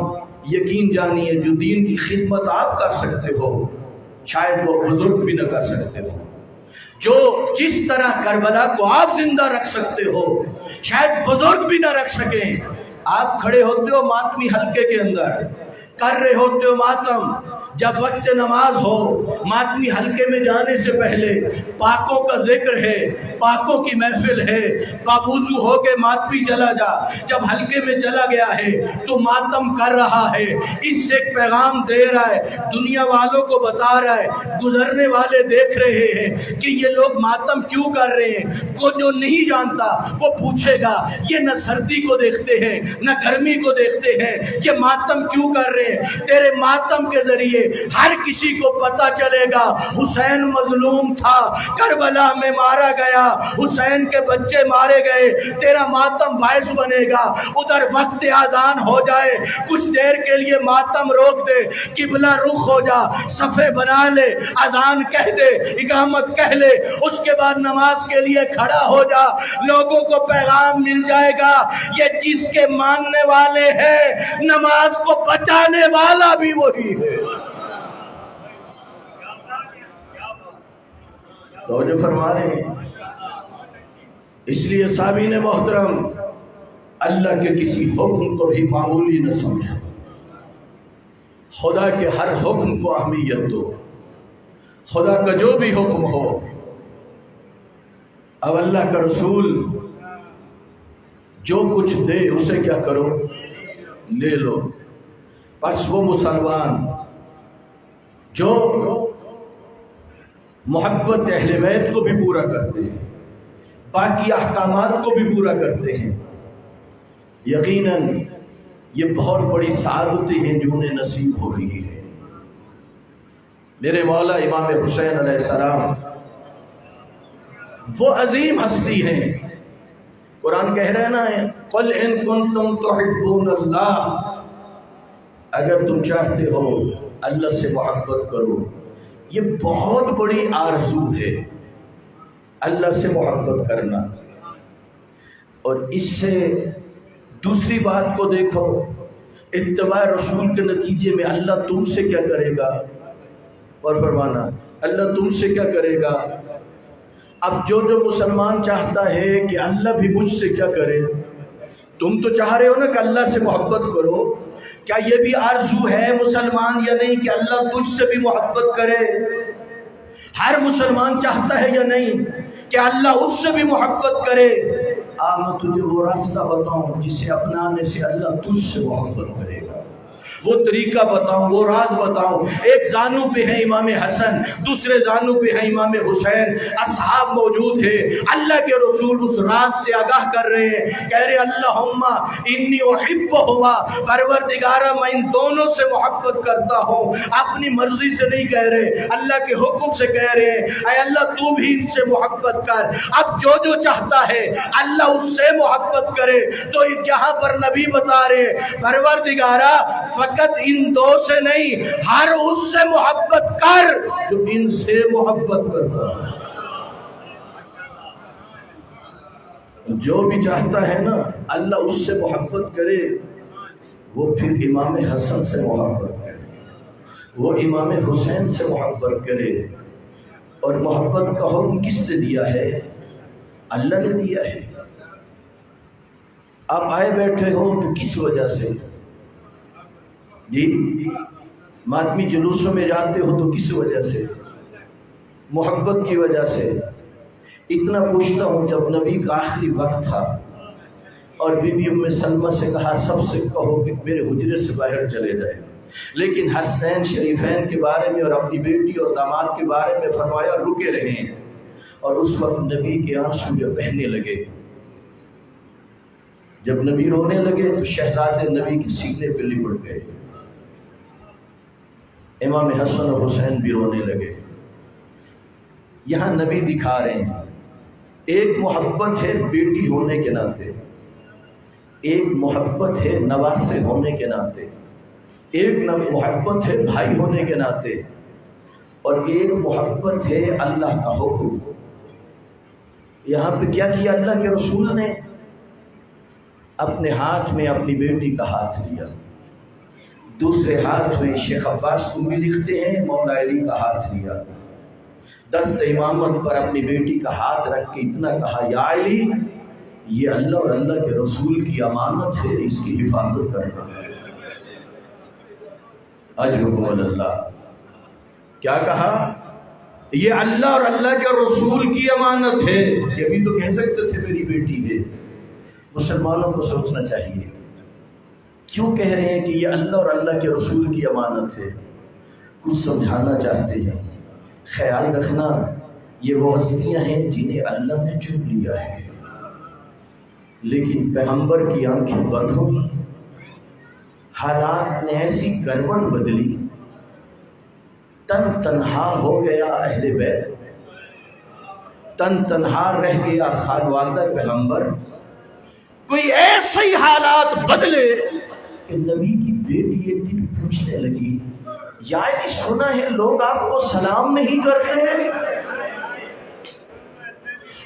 یقین جانیے جو دین کی خدمت آپ کر سکتے ہو شاید وہ بزرگ بھی نہ کر سکتے ہو، جو جس طرح کربلا کو آپ زندہ رکھ سکتے ہو شاید بزرگ بھی نہ رکھ سکیں۔ آپ کھڑے ہوتے ہو ماتمی حلقے کے اندر، کر رہے ہوتے ہو ماتم، جب وقت نماز ہو ماتمی حلقے میں جانے سے پہلے پاکوں کا ذکر ہے، پاکوں کی محفل ہے، باوضو ہو کے ماتمی چلا جا، جب حلقے میں چلا گیا ہے تو ماتم کر رہا ہے، اس سے ایک پیغام دے رہا ہے، دنیا والوں کو بتا رہا ہے، گزرنے والے دیکھ رہے ہیں کہ یہ لوگ ماتم کیوں کر رہے ہیں۔ وہ جو نہیں جانتا وہ پوچھے گا، یہ نہ سردی کو دیکھتے ہیں نہ گرمی کو دیکھتے ہیں، یہ ماتم کیوں کر رہے ہیں؟ تیرے ماتم کے ذریعے ہر کسی کو پتا چلے گا حسین مظلوم تھا، کربلا میں مارا گیا، حسین کے بچے مارے گئے، تیرا ماتم باعث بنے گا۔ ادھر وقت اذان ہو جائے، کچھ دیر کے لیے ماتم روک دے، قبلہ رخ ہو جا، صفے بنا لے، اذان کہہ دے، اقامت کہہ لے، اس کے بعد نماز کے لیے کھڑا ہو جا، لوگوں کو پیغام مل جائے گا یہ جس کے ماننے والے ہیں نماز کو بچانے والا بھی وہی ہے۔ توجہ فرما رہے ہیں، اس لیے سامعین محترم اللہ کے کسی حکم کو بھی معمولی نہ سمجھو، خدا کے ہر حکم کو اہمیت دو، خدا کا جو بھی حکم ہو۔ اب اللہ کا رسول جو کچھ دے اسے کیا کرو؟ لے لو۔ بس وہ مسلمان جو محبت اہل بیت کو بھی پورا کرتے ہیں، باقی احکامات کو بھی پورا کرتے ہیں، یقیناً یہ بہت بڑی سعادتیں ہیں جو انہیں نصیب ہو رہی ہے۔ میرے مولا امام حسین علیہ السلام وہ عظیم ہستی ہیں، قرآن کہہ رہے نا قل ان کنتم تحبون اللہ، اگر تم چاہتے ہو اللہ سے محبت کرو۔ یہ بہت بڑی آرزو ہے اللہ سے محبت کرنا۔ اور اس سے دوسری بات کو دیکھو، اتباع رسول کے نتیجے میں اللہ تم سے کیا کرے گا؟ اور فرمانا اللہ تم سے کیا کرے گا؟ اب جو مسلمان چاہتا ہے کہ اللہ بھی مجھ سے کیا کرے، تم تو چاہ رہے ہو نا کہ اللہ سے محبت کرو، کیا یہ بھی آرزو ہے مسلمان یا نہیں کہ اللہ تجھ سے بھی محبت کرے؟ ہر مسلمان چاہتا ہے یا نہیں کہ اللہ اس سے بھی محبت کرے؟ میں تجھے وہ راستہ بتاؤں جسے اپنانے سے اللہ تجھ سے محبت کرے گا، وہ طریقہ بتاؤں، وہ راز بتاؤں۔ ایک زانو پہ ہے امام حسن، دوسرے زانو پہ ہے امام حسین، اصحاب موجود ہیں، اللہ کے رسول اس راز سے آگاہ کر رہے ہیں، کہہ رہے اللہم انی احبہما، پروردگارہ میں ان دونوں سے محبت کرتا ہوں، اپنی مرضی سے نہیں کہہ رہے، اللہ کے حکم سے کہہ رہے ہیں، اے اللہ تو بھی ان سے محبت کر۔ اب جو چاہتا ہے اللہ اس سے محبت کرے، تو جہاں پر نبی بتا رہے پروردگارہ فقط ان دو سے نہیں، ہر اس سے محبت کر جو ان سے محبت کرتا ہے۔ جو بھی چاہتا ہے نا اللہ اس سے محبت کرے، وہ پھر امام حسن سے محبت کرے، وہ امام حسین سے محبت کرے۔ اور محبت کا حکم کس نے دیا ہے؟ اللہ نے دیا ہے۔ آپ آئے بیٹھے ہو تو کس وجہ سے؟ جی ماتمی جلوسوں میں جاتے ہو تو کس وجہ سے؟ محبت کی وجہ سے۔ اتنا پوچھتا ہوں، جب نبی کا آخری وقت تھا اور بی بی ام سلمہ سے کہا سب سے کہو کہ میرے حجرے سے باہر چلے جائے، لیکن حسنین شریفین کے بارے میں اور اپنی بیٹی اور داماد کے بارے میں فرمایا رکے رہیں، اور اس وقت نبی کے آنسو جب بہنے لگے، جب نبی رونے لگے تو شہزادے نبی کے سینے پہ لپٹ گئے، امام حسن اور حسین بھی رونے لگے۔ یہاں نبی دکھا رہے ہیں ایک محبت ہے بیٹی ہونے کے ناطے، ایک محبت ہے نواسے ہونے کے ناطے، ایک محبت ہے بھائی ہونے کے ناطے، اور ایک محبت ہے اللہ کا حکم۔ یہاں پہ کیا کیا اللہ کے رسول نے؟ اپنے ہاتھ میں اپنی بیٹی کا ہاتھ لیا، دوسرے ہاتھ میں شیخ عباس کو بھی لکھتے ہیں مولا علی کا ہاتھ لیا، دست امامت پر اپنی بیٹی کا ہاتھ رکھ کے اتنا کہا یا علی یہ اللہ اور اللہ کے رسول کی امانت ہے، اس کی حفاظت کرنا۔ اجرکم اللہ، کیا کہا؟ یہ اللہ اور اللہ کے رسول کی امانت ہے۔ یہ بھی تو کہہ سکتے تھے میری بیٹی ہے۔ مسلمانوں کو سوچنا چاہیے کیوں کہہ رہے ہیں کہ یہ اللہ اور اللہ کے رسول کی امانت ہے؟ کچھ سمجھانا چاہتے ہیں۔ خیال رکھنا یہ وہ ہستیاں ہیں جنہیں اللہ نے چن لیا ہے، لیکن پیغمبر کی آنکھیں بند ہوئی، حالات نے ایسی گردن بدلی، تن تنہا ہو گیا اہل بیت، تن تنہا رہ گیا خانوادہ پیغمبر۔ کوئی ایسے ہی حالات بدلے کہ نبی کی بیٹی ایک دن پوچھنے لگی یا علی سنا ہے لوگ آپ کو سلام نہیں کرتے،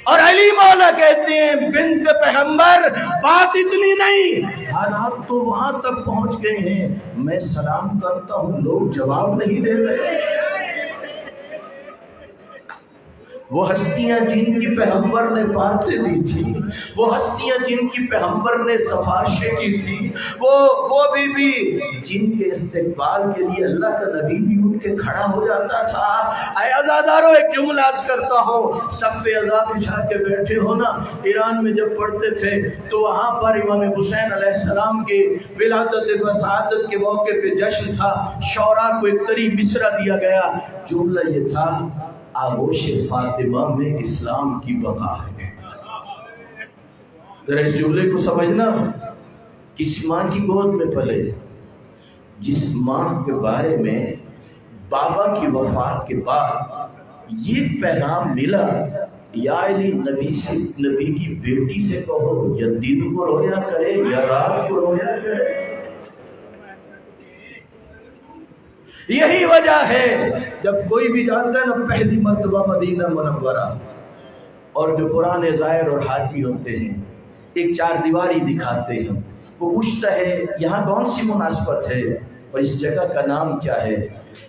اور علی مولا کہتے ہیں بنت پیغمبر بات اتنی نہیں، حالات تو وہاں تک پہنچ گئے ہیں میں سلام کرتا ہوں لوگ جواب نہیں دے رہے۔ وہ ہستیاں جن کی پیغمبر نے باتیں دی تھی، وہ ہستیاں جن کی پیغمبر نے سفارشیں کی تھی، وہ بھی جن کے استقبال کے لیے اللہ کا نبی بھی اٹھ کے کھڑا ہو جاتا تھا۔ اے عزادارو ایک جملہ عرض کرتا ہوں، صف عزا بچھا کے بیٹھے ہو نا، ایران میں جب پڑھتے تھے تو وہاں پر امام حسین علیہ السلام کے ولادت و سعادت کے موقع پہ جشن تھا، شعراء کو ایک طری مصرع دیا گیا، جملہ یہ تھا آغوش فاطمہ میں اسلام کی بقا ہے۔ ذرا اس جملے کو سمجھنا، کس ماں کی گود میں پلے، جس ماں کے بارے میں بابا کی وفات کے بعد یہ پیغام ملا یا علی نبی کی بیٹی سے کہو یا دن کو رویا کرے یا رات کو رویا کرے۔ یہی وجہ ہے جب کوئی بھی جانتا ہے نا پہلی مرتبہ مدینہ منورہ، اور جو پرانے زائر اور حاجی ہوتے ہیں ایک چار دیواری دکھاتے ہیں، وہ پوچھتا ہے یہاں کون سی مناسبت ہے اور اس جگہ کا نام کیا ہے؟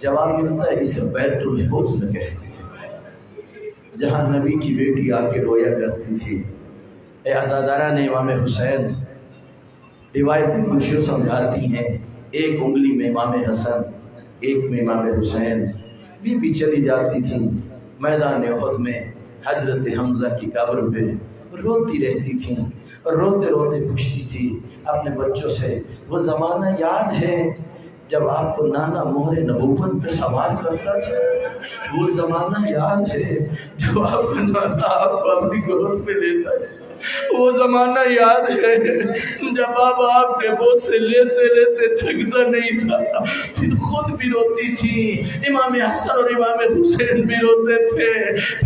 جواب ملتا ہے اسے بیت الحزن کہتے ہیں۔ جہاں نبی کی بیٹی آ کے رویا کرتی تھی۔ اے عزادارہ نے امام حسین، روایتیں کچھ یوں سمجھاتی ہیں، ایک انگلی میں امام حسن، ایک میں امام حسین۔ بی چلی جاتی تھی میدان احد میں حضرت حمزہ کی قبر پہ، روتی رہتی تھی، روتے روتے پوچھتی تھی اپنے بچوں سے، وہ زمانہ یاد ہے جب آپ کو نانا مہر نبوت پہ سوال کرتا تھا؟ وہ زمانہ یاد ہے جب آپ کو نانا آپ کو اپنی گود پہ لیتا تھا؟ وہ زمانہ یاد ہے جب آپ کے بوجھ سے لیتے لیتے تھکتا نہیں تھا، پھر خود بھی روتی تھی، امام حسن اور امام حسین بھی روتے تھے،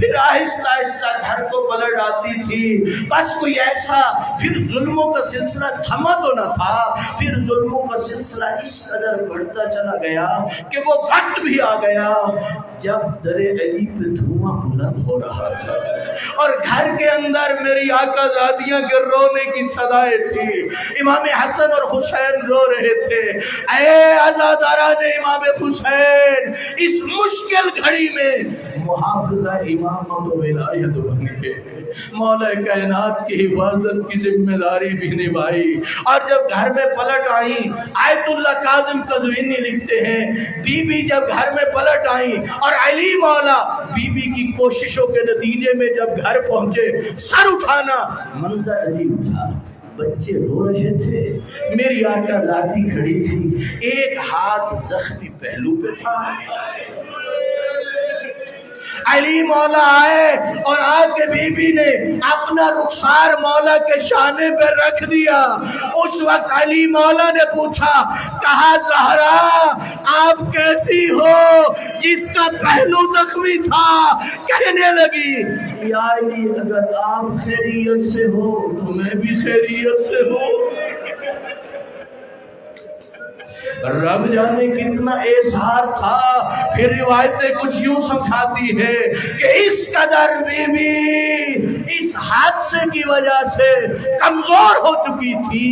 پھر آہستہ آہستہ گھر کو پلٹ آتی تھی۔ بس کوئی ایسا پھر ظلموں کا سلسلہ تھما تو نہ تھا، پھر ظلموں کا سلسلہ اس قدر بڑھتا چلا گیا کہ وہ وقت بھی آ گیا جب در علی پہ دھواں بلند ہو رہا تھا اور گھر کے اندر میری آقا زادیاں کے رونے کی صدائیں تھی، امام حسن اور حسین رو رہے تھے۔ اے عزاداران امام حسین، اس مشکل گھڑی میں محافظہ امامت و ولایت بن کے مولا کائنات کی حفاظت کی ذمہ داری بھی نبھائی، اور جب گھر میں پلٹ آئیں، آیت اللہ کاظم قزوینی لکھتے ہیں، بی بی جب گھر میں پلٹ آئیں اور علی مولا بی بی کی کوششوں کے نتیجے میں جب گھر پہنچے، سر اٹھانا منظر عجیب تھا، بچے رو رہے تھے، میری آقا ذاتی کھڑی تھی، ایک ہاتھ زخمی پہلو پہ تھا۔ علی مولا آئے اور آ کے بی بی نے اپنا رخسار مولا کے شانے پہ رکھ دیا۔ اس وقت علی مولا نے پوچھا، کہا زہرا آپ کیسی ہو؟ جس کا پہلو زخمی تھا کہنے لگی، یا علی اگر آپ خیریت سے ہو تو میں بھی خیریت سے ہوں۔ رب جانے کتنا اظہار تھا۔ پھر روایتیں کچھ یوں سمجھاتی ہے کہ اس قدر بی بی اس حادثے کی وجہ سے کمزور ہو چکی تھی،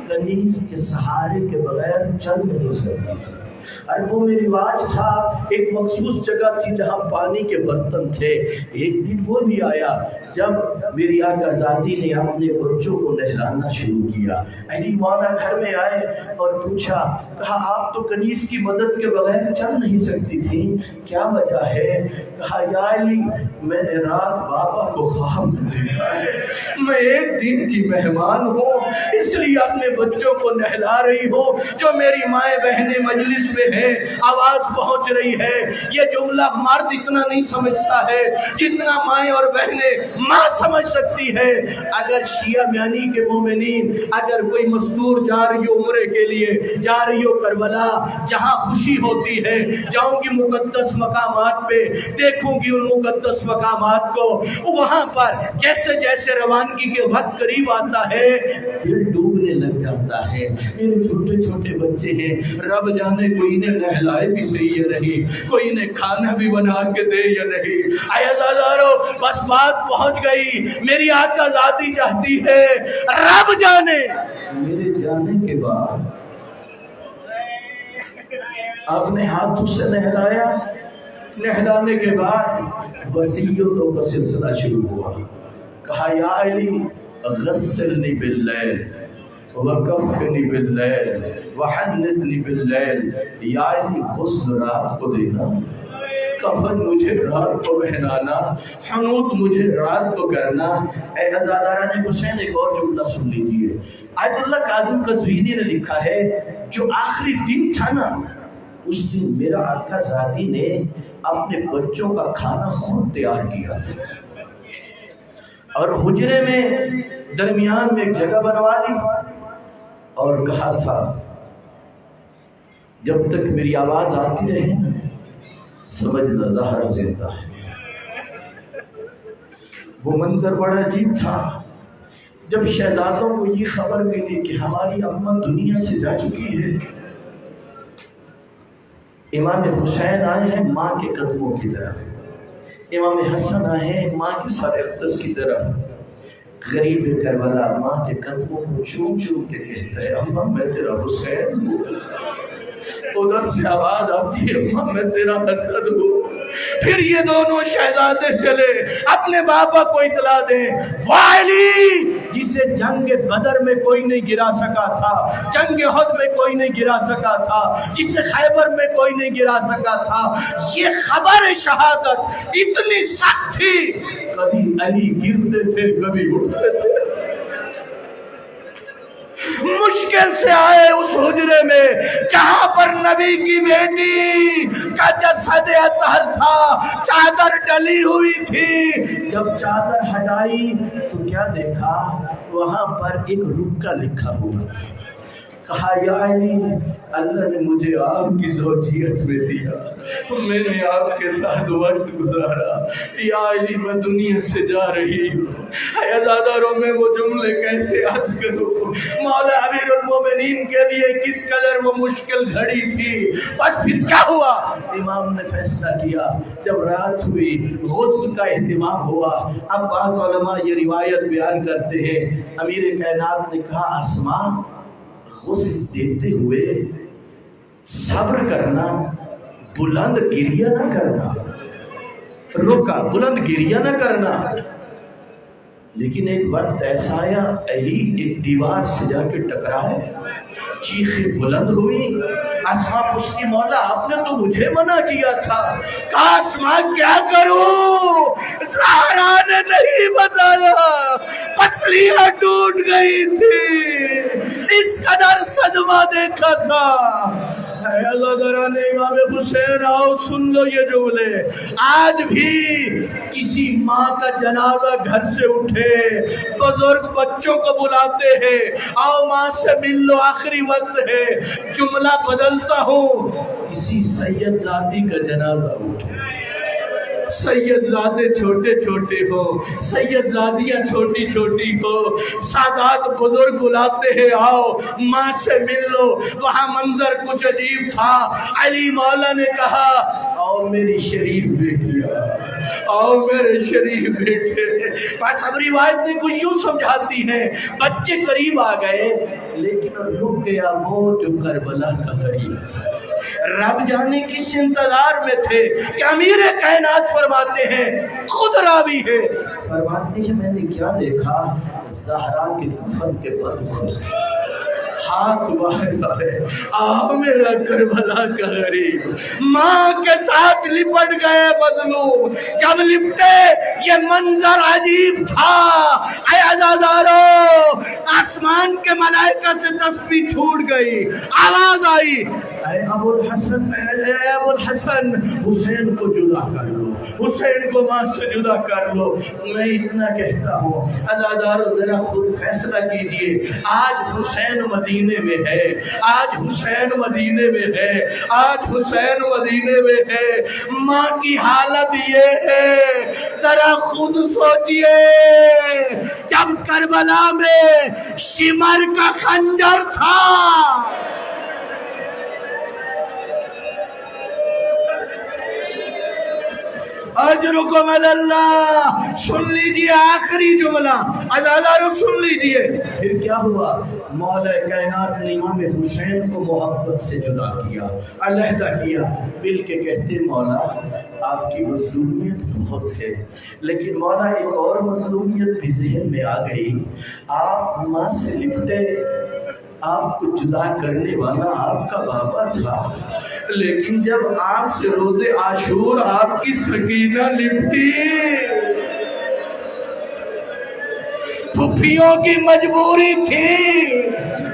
کنیز کے سہارے کے بغیر چل نہیں سکتی تھی۔ عربوں میں رواج تھا، ایک مخصوص جگہ تھی جہاں پانی کے برتن تھے۔ ایک دن وہ بھی آیا جب میری آقا ذاتی نے اپنے بچوں کو نہلانا شروع کیا۔ علی مولا گھر میں آئے اور پوچھا، کہا آپ تو کنیز کی مدد کے بغیر چل نہیں سکتی تھی، کیا وجہ ہے؟ کہا یا علی میں نے رات بابا کو خواب میں دیکھا ہے، میں ایک دن کی مہمان ہوں اس لیے اپنے بچوں کو نہلا رہی ہوں، جو میری مائیں بہنیں مجلس میں ہیں، آواز پہنچ رہی ہے۔ یہ جملہ مرد اتنا نہیں سمجھتا ہے جتنا مائیں اور بہنیں ماں سمجھ سکتی ہے۔ اگر شیعہ میانی کے مومنین اگر کوئی مستور جا رہی ہو عمرے کے لیے، جا رہی ہو کربلا جہاں خوشی ہوتی ہے، جاؤں گی مقدس مقامات پہ، دیکھوں گی ان مقدس مقامات کو، وہاں پر جیسے جیسے روانگی کے وقت قریب آتا ہے دل ڈوبنے لگ جاتا ہے۔ میرے چھوٹے چھوٹے بچے ہیں، رب جانے کوئی انہیں نہلائے بھی صحیح یا نہیں، کوئی انہیں کھانا بھی بنا کے دے یا نہیں۔ اے عزادارو بس بات پہنچ گئی، میری آقا ذاتی چاہتی ہے رب جانے میرے جانے کے بعد آپ نے ہاتھوں سے نہلایا، نہلانے کے بعد وصیتوں کا سلسلہ شروع ہوا۔ کہا یا علی غسلنی باللیل وکفنی باللیل وحنتنی باللیل، یا علی غسل رات کو دینا، کفن مجھے رات کو پہنانا، حنوط مجھے رات کو کرنا۔ اے عزاداران حسین ایک اور جملہ سن لیجئے، آیت اللہ کاظم قزوینی نے لکھا ہے جو آخری دن تھا نا، اس دن میرا آقا ذاتی نے اپنے بچوں کا کھانا خود تیار کیا تھا اور حجرے میں درمیان میں ایک جگہ بنوا لی اور کہا تھا جب تک میری آواز آتی رہے نا سمجھنا زہرا زندہ ہے۔ وہ منظر بڑا عجیب تھا جب شہزادوں کو یہ خبر ملی کہ ہماری اماں دنیا سے جا چکی ہے۔ امام حسین آئے ہیں ماں کے قدموں کی طرف، امام حسن آئے ہیں ماں کے سر اقدس کی طرف۔ غریب کربلا ماں کے قدموں کو چوم چوم کے کہتا ہے اماں میں تیرا حسین ہوں۔ ادھر سے آواز آتی ہے اماں میں تیرا حسن ہوں۔ پھر یہ دونوں شہزادے چلے اپنے بابا کو اطلاع دیں، علی جسے جنگ بدر میں کوئی نہیں گرا سکا تھا، جنگ احد میں کوئی نہیں گرا سکا تھا، جسے خیبر میں کوئی نہیں گرا سکا تھا، یہ خبر شہادت اتنی سخت تھی، کبھی علی گرتے تھے کبھی اٹھتے تھے۔ مشکل سے آئے اس حجرے میں جہاں پر نبی کی بیٹی کا جسد اطہر تھا، چادر ڈلی ہوئی تھی۔ جب چادر ہٹائی تو کیا دیکھا؟ وہاں پر ایک رکا لکھا ہوا تھا۔ کہا یا علی اللہ نے مجھے آپ کی زوجیت میں دیا، میں نے آپ کے ساتھ وقت گزارا، یا علی میں دنیا سے جا رہی ہوں، اے عزاداروں میں وہ جملے کیسے عرض کروں؟ مولا امیر المومنین کے لیے کس قدر وہ مشکل گھڑی تھی۔ بس پھر کیا ہوا؟ امام نے فیصلہ کیا، جب رات ہوئی غسل کا اہتمام ہوا۔ اب بعض علماء یہ روایت بیان کرتے ہیں، امیر کائنات نے کہا اسماء غسل دیتے ہوئے صبر کرنا، بلند گریہ نہ کرنا، روکا بلند گریہ نہ کرنا۔ لیکن ایک وقت ایسا آیا علی ایک دیوار سے جا کے ٹکرائے، چیخیں بلند ہوئی، اسماء پوچھتی مولا آپ نے تو مجھے منع کیا تھا۔ کہا اسماء کیا کروں، زہرا نے نہیں بتایا، پسلیاں ٹوٹ گئی تھی، اس قدر صدمہ دیکھا تھا۔ اے اللہ دران امام حسین آؤ سن لو یہ جملے، آج بھی کسی ماں کا جنازہ گھر سے اٹھے بزرگ بچوں کو بلاتے ہیں، آؤ ماں سے مل لو آخری وقت ہے، جملہ بدلتا ہوں، کسی سید زادی کا جنازہ اٹھے، سید زادے چھوٹے چھوٹے ہو، سید زادیاں چھوٹی چھوٹی ہو، سادات بزرگ بلاتے ہیں آؤ ماں سے مل لو، وہاں منظر کچھ عجیب تھا۔ علی مولا نے کہا آؤ میری شریف بیٹیا، آؤ میرے شریف بیٹے۔ بس اب روایت کو یوں سمجھاتی ہے، بچے قریب آ گئے لیکن رک گیا وہ جو کربلا کا قریب تھا۔ رب جانے کس انتظار میں تھے کہ امیر کائنات فرماتے ہیں، خود راوی ہے، فرماتے ہیں میں نے کیا دیکھا؟ زہرا کے کفن کے پر کھلے، ہاتھ باہر آئے، آ میرا کربلا کا غریب، ماں کے ساتھ لپٹ گئے مظلوم۔ جب لپٹے یہ منظر عجیب تھا، اے عزادارو آسمان کے ملائکہ سے تسبیح چھوٹ گئی، آواز آئی اے ابو الحسن، اے ابو الحسن حسین کو جدا کر لو، حسین کو ماں سے جدا کر لو۔ میں اتنا کہتا ہوں عزادارو ذرا خود فیصلہ کیجئے، آج حسین مدینے میں ہے، آج حسین مدینے میں ہے، آج حسین مدینے میں ہے، ماں کی حالت یہ ہے، ذرا خود سوچئے جب کربلا میں شمر کا خنجر تھا، اجرکم اللہ، سن لیجئے آخری جملہ عزادارو سن لیجئے۔ پھر کیا ہوا؟ مولا کائنات نے امام حسین کو محبت سے جدا کیا، علیحدہ کیا، مل کے کہتے مولا آپ کی مظلومیت بہت ہے، لیکن مولا ایک اور مظلومیت بھی ذہن میں آ گئی، آپ ماں سے لپٹے، آپ کو جدا کرنے والا آپ کا بابا تھا، لیکن جب آپ سے روز عاشور آپ کی سکینہ لپٹی، پھپھیوں کی مجبوری تھی،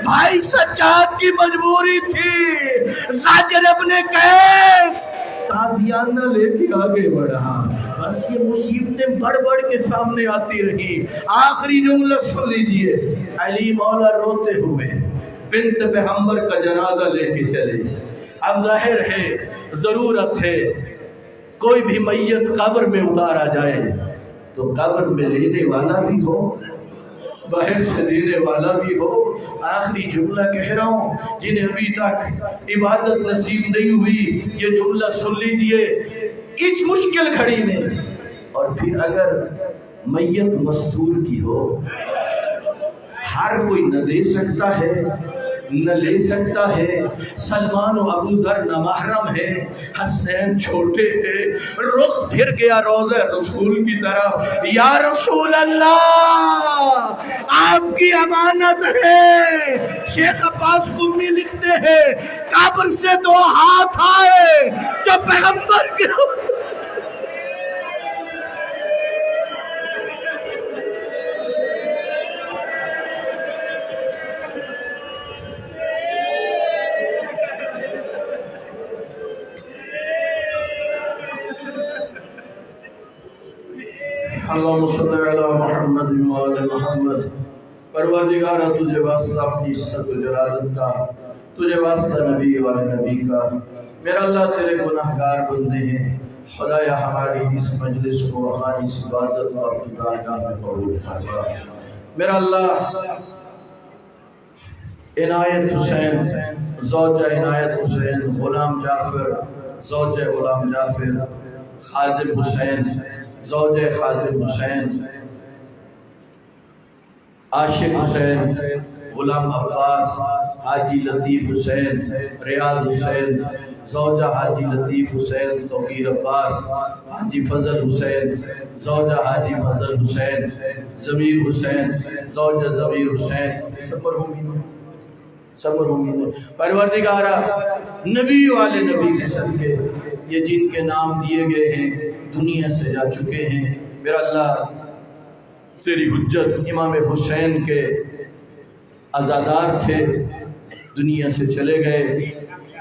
بھائی سجاد کی مجبوری تھی، زاجر ابن قیس تازیانہ لے کے آگے بڑھا، بس یہ مصیبتیں بڑھ بڑھ کے سامنے آتی رہی۔ آخری جملہ سن لیجئے، علی مولا روتے ہوئے بنت پیغمبر کا جنازہ لے کے چلے۔ اب ظاہر ہے ضرورت ہے کوئی بھی میت قبر میں اتارا جائے تو قبر میں لینے والا بھی ہو، باہر سے دینے والا بھی ہو۔ آخری جملہ کہہ رہا ہوں، جنہیں ابھی تک عبادت نصیب نہیں ہوئی یہ جملہ سن لیجئے اس مشکل گھڑی میں۔ اور پھر اگر میت مستور کی ہو، ہر کوئی نہ دے سکتا ہے، نہ لے سکتا ہے، سلمان و ابو ذر نامحرم ہے، حسین چھوٹے ہیں، رخ پھر گیا روضہ رسول کی طرف، یا رسول اللہ آپ کی امانت ہے۔ شیخ عباس قمی لکھتے ہیں قبر سے 2 ہاتھ آئے جو پیغمبر کے اللہم صلی علی محمد وآل محمد۔ پروردگارہ تجھے واسطہ اپنی عزت و جلالت کا، تجھے واسطہ نبی والے نبی کا، میرا اللہ تیرے گناہگار بندے ہیں، خدایا ہماری اس مجلس کو، ہماری اس عبادت کو اپنی بارگاہ میں قبول فرما۔ میرا اللہ عنایت حسین زوجہ عنایت حسین، غلام جعفر زوجہ غلام جعفر، خادم حسین زوجہ خادم حسین، عاشق حسین، غلام عباس، حاجی لطیف حسین، ریاض حسین زوجہ حاجی لطیف حسین، توقیر عباس، حاجی فضل حسین زوجہ حاجی فضل حسین، ضمیر حسین زوجہ ضمیر حسین، صبر ہوں۔ پروردگارہ نبی والے نبی کے صدقے یہ جن کے نام دیے گئے ہیں دنیا سے جا چکے ہیں، میرا اللہ تیری حجت امام حسین کے عزادار تھے، دنیا سے چلے گئے،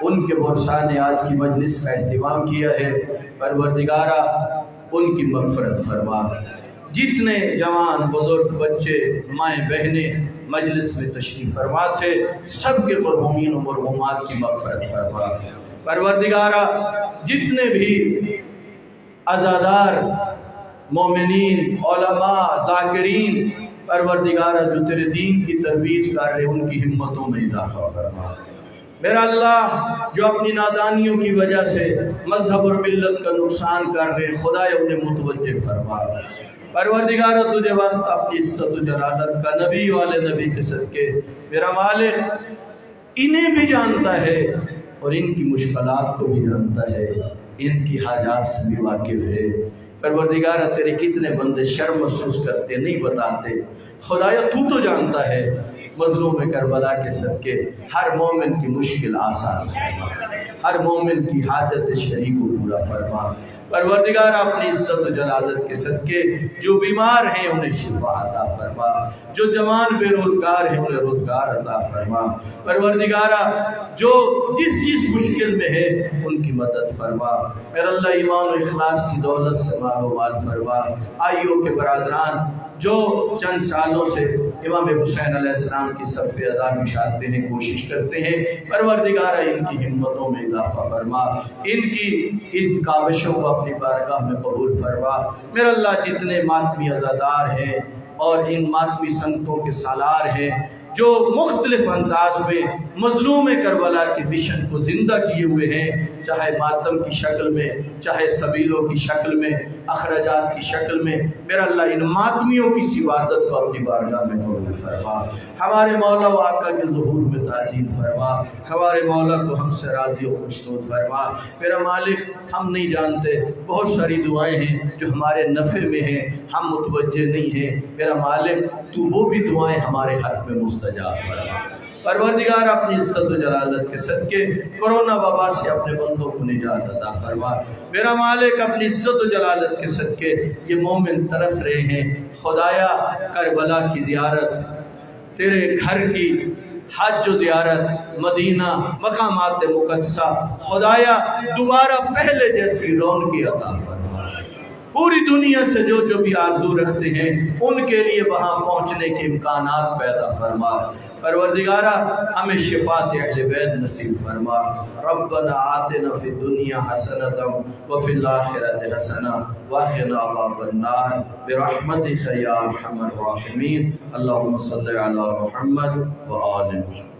ان کے ورثاء نے آج کی مجلس کا اہتمام کیا ہے، پروردگارہ ان کی مغفرت فرما۔ جتنے جوان بزرگ بچے مائیں بہنیں مجلس میں تشریف فرما تھے، سب کے مرحومین و مرحومات کی مغفرت فرما۔ پروردگارہ جتنے بھی عزادار مومنین علماء ذاکرین پروردگارہ جو تیرے دین کی ترویج کر رہے ان کی ہمتوں میں اضافہ فرما۔ میرا اللہ جو اپنی نادانیوں کی وجہ سے مذہب اور ملت کا نقصان کر رہے خدایا انہیں متوجہ فرما۔ پروردگارہ تجھے واسطہ اپنی عزت و جلالت کا، نبی والے نبی کے صدقے میرا مالک انہیں بھی جانتا ہے اور ان کی مشکلات کو بھی جانتا ہے، ان کی حاجات سے بھی واقف ہے۔ پروردگارہ تیرے کتنے بندے شرم محسوس کرتے نہیں بتاتے، خدایا تو جانتا ہے۔ مظلوم کربلا کے صدقے ہر مومن کی مشکل آسان فرما، ہر مومن کی حاجت شریک کو پورا فرما۔ پروردگار اپنی عزت و جلالت کے صدقے جو بیمار ہیں انہیں شفا عطا فرما، جو جوان بے روزگار ہیں انہیں روزگار عطا فرما۔ پروردگارہ جو جس مشکل میں ہے ان کی مدد فرما۔ میرا اللہ ایمان و اخلاص کی دولت سے مال و مال فرما۔ آئیو کے برادران جو چند سالوں سے امام حسین علیہ السلام کی صف ازاں بچھاتے ہیں، کوشش کرتے ہیں، پروردگارہ ان کی ہمتوں میں اضافہ فرما، ان کی اس کاوشوں کو اپنی بارگاہ میں قبول فرما۔ میرا اللہ جتنے ماتمی عزادار ہیں اور ان ماتمی سنتوں کے سالار ہیں جو مختلف انداز میں مظلوم کربلا کے مشن کو زندہ کیے ہوئے ہیں، چاہے ماتم کی شکل میں، چاہے سبیلوں کی شکل میں، اخراجات کی شکل میں، میرا اللہ ان ماتمیوں کی سعادت کو اپنی بارگاہ میں قبول فرما۔ ہمارے مولا و آقا کے ظہور میں تاجیل فرما، ہمارے مولا کو ہم سے راضی و خوشنود فرما۔ میرا مالک ہم نہیں جانتے، بہت ساری دعائیں ہیں جو ہمارے نفع میں ہیں، ہم متوجہ نہیں ہیں، میرا مالک تو وہ بھی دعائیں ہمارے حق میں مستجاب فرما۔ پروردگار اپنی عزت و جلالت کے صدقے کرونا وبا سے اپنے بندوں کو نجات عطا فرما۔ میرا مالک اپنی عزت و جلالت کے صدقے یہ مومن ترس رہے ہیں، خدایا کربلا کی زیارت، تیرے گھر کی حج و زیارت، مدینہ مقامات مقدسہ، خدایا دوبارہ پہلے جیسی رونقی عطا فرما۔ پوری دنیا سے جو بھی آرزو رکھتے ہیں ان کے لیے وہاں پہنچنے کے امکانات پیدا فرما۔ پروردگارہ ہمیں شفاعت اہل بیت نصیب فرما۔ ربنا آتنا فی الدنیا حسنۃ وفی الآخرۃ حسنۃ وقنا عذاب النار برحمتک یا ارحم الراحمین۔ اللہم صلی علی محمد وآل محمد۔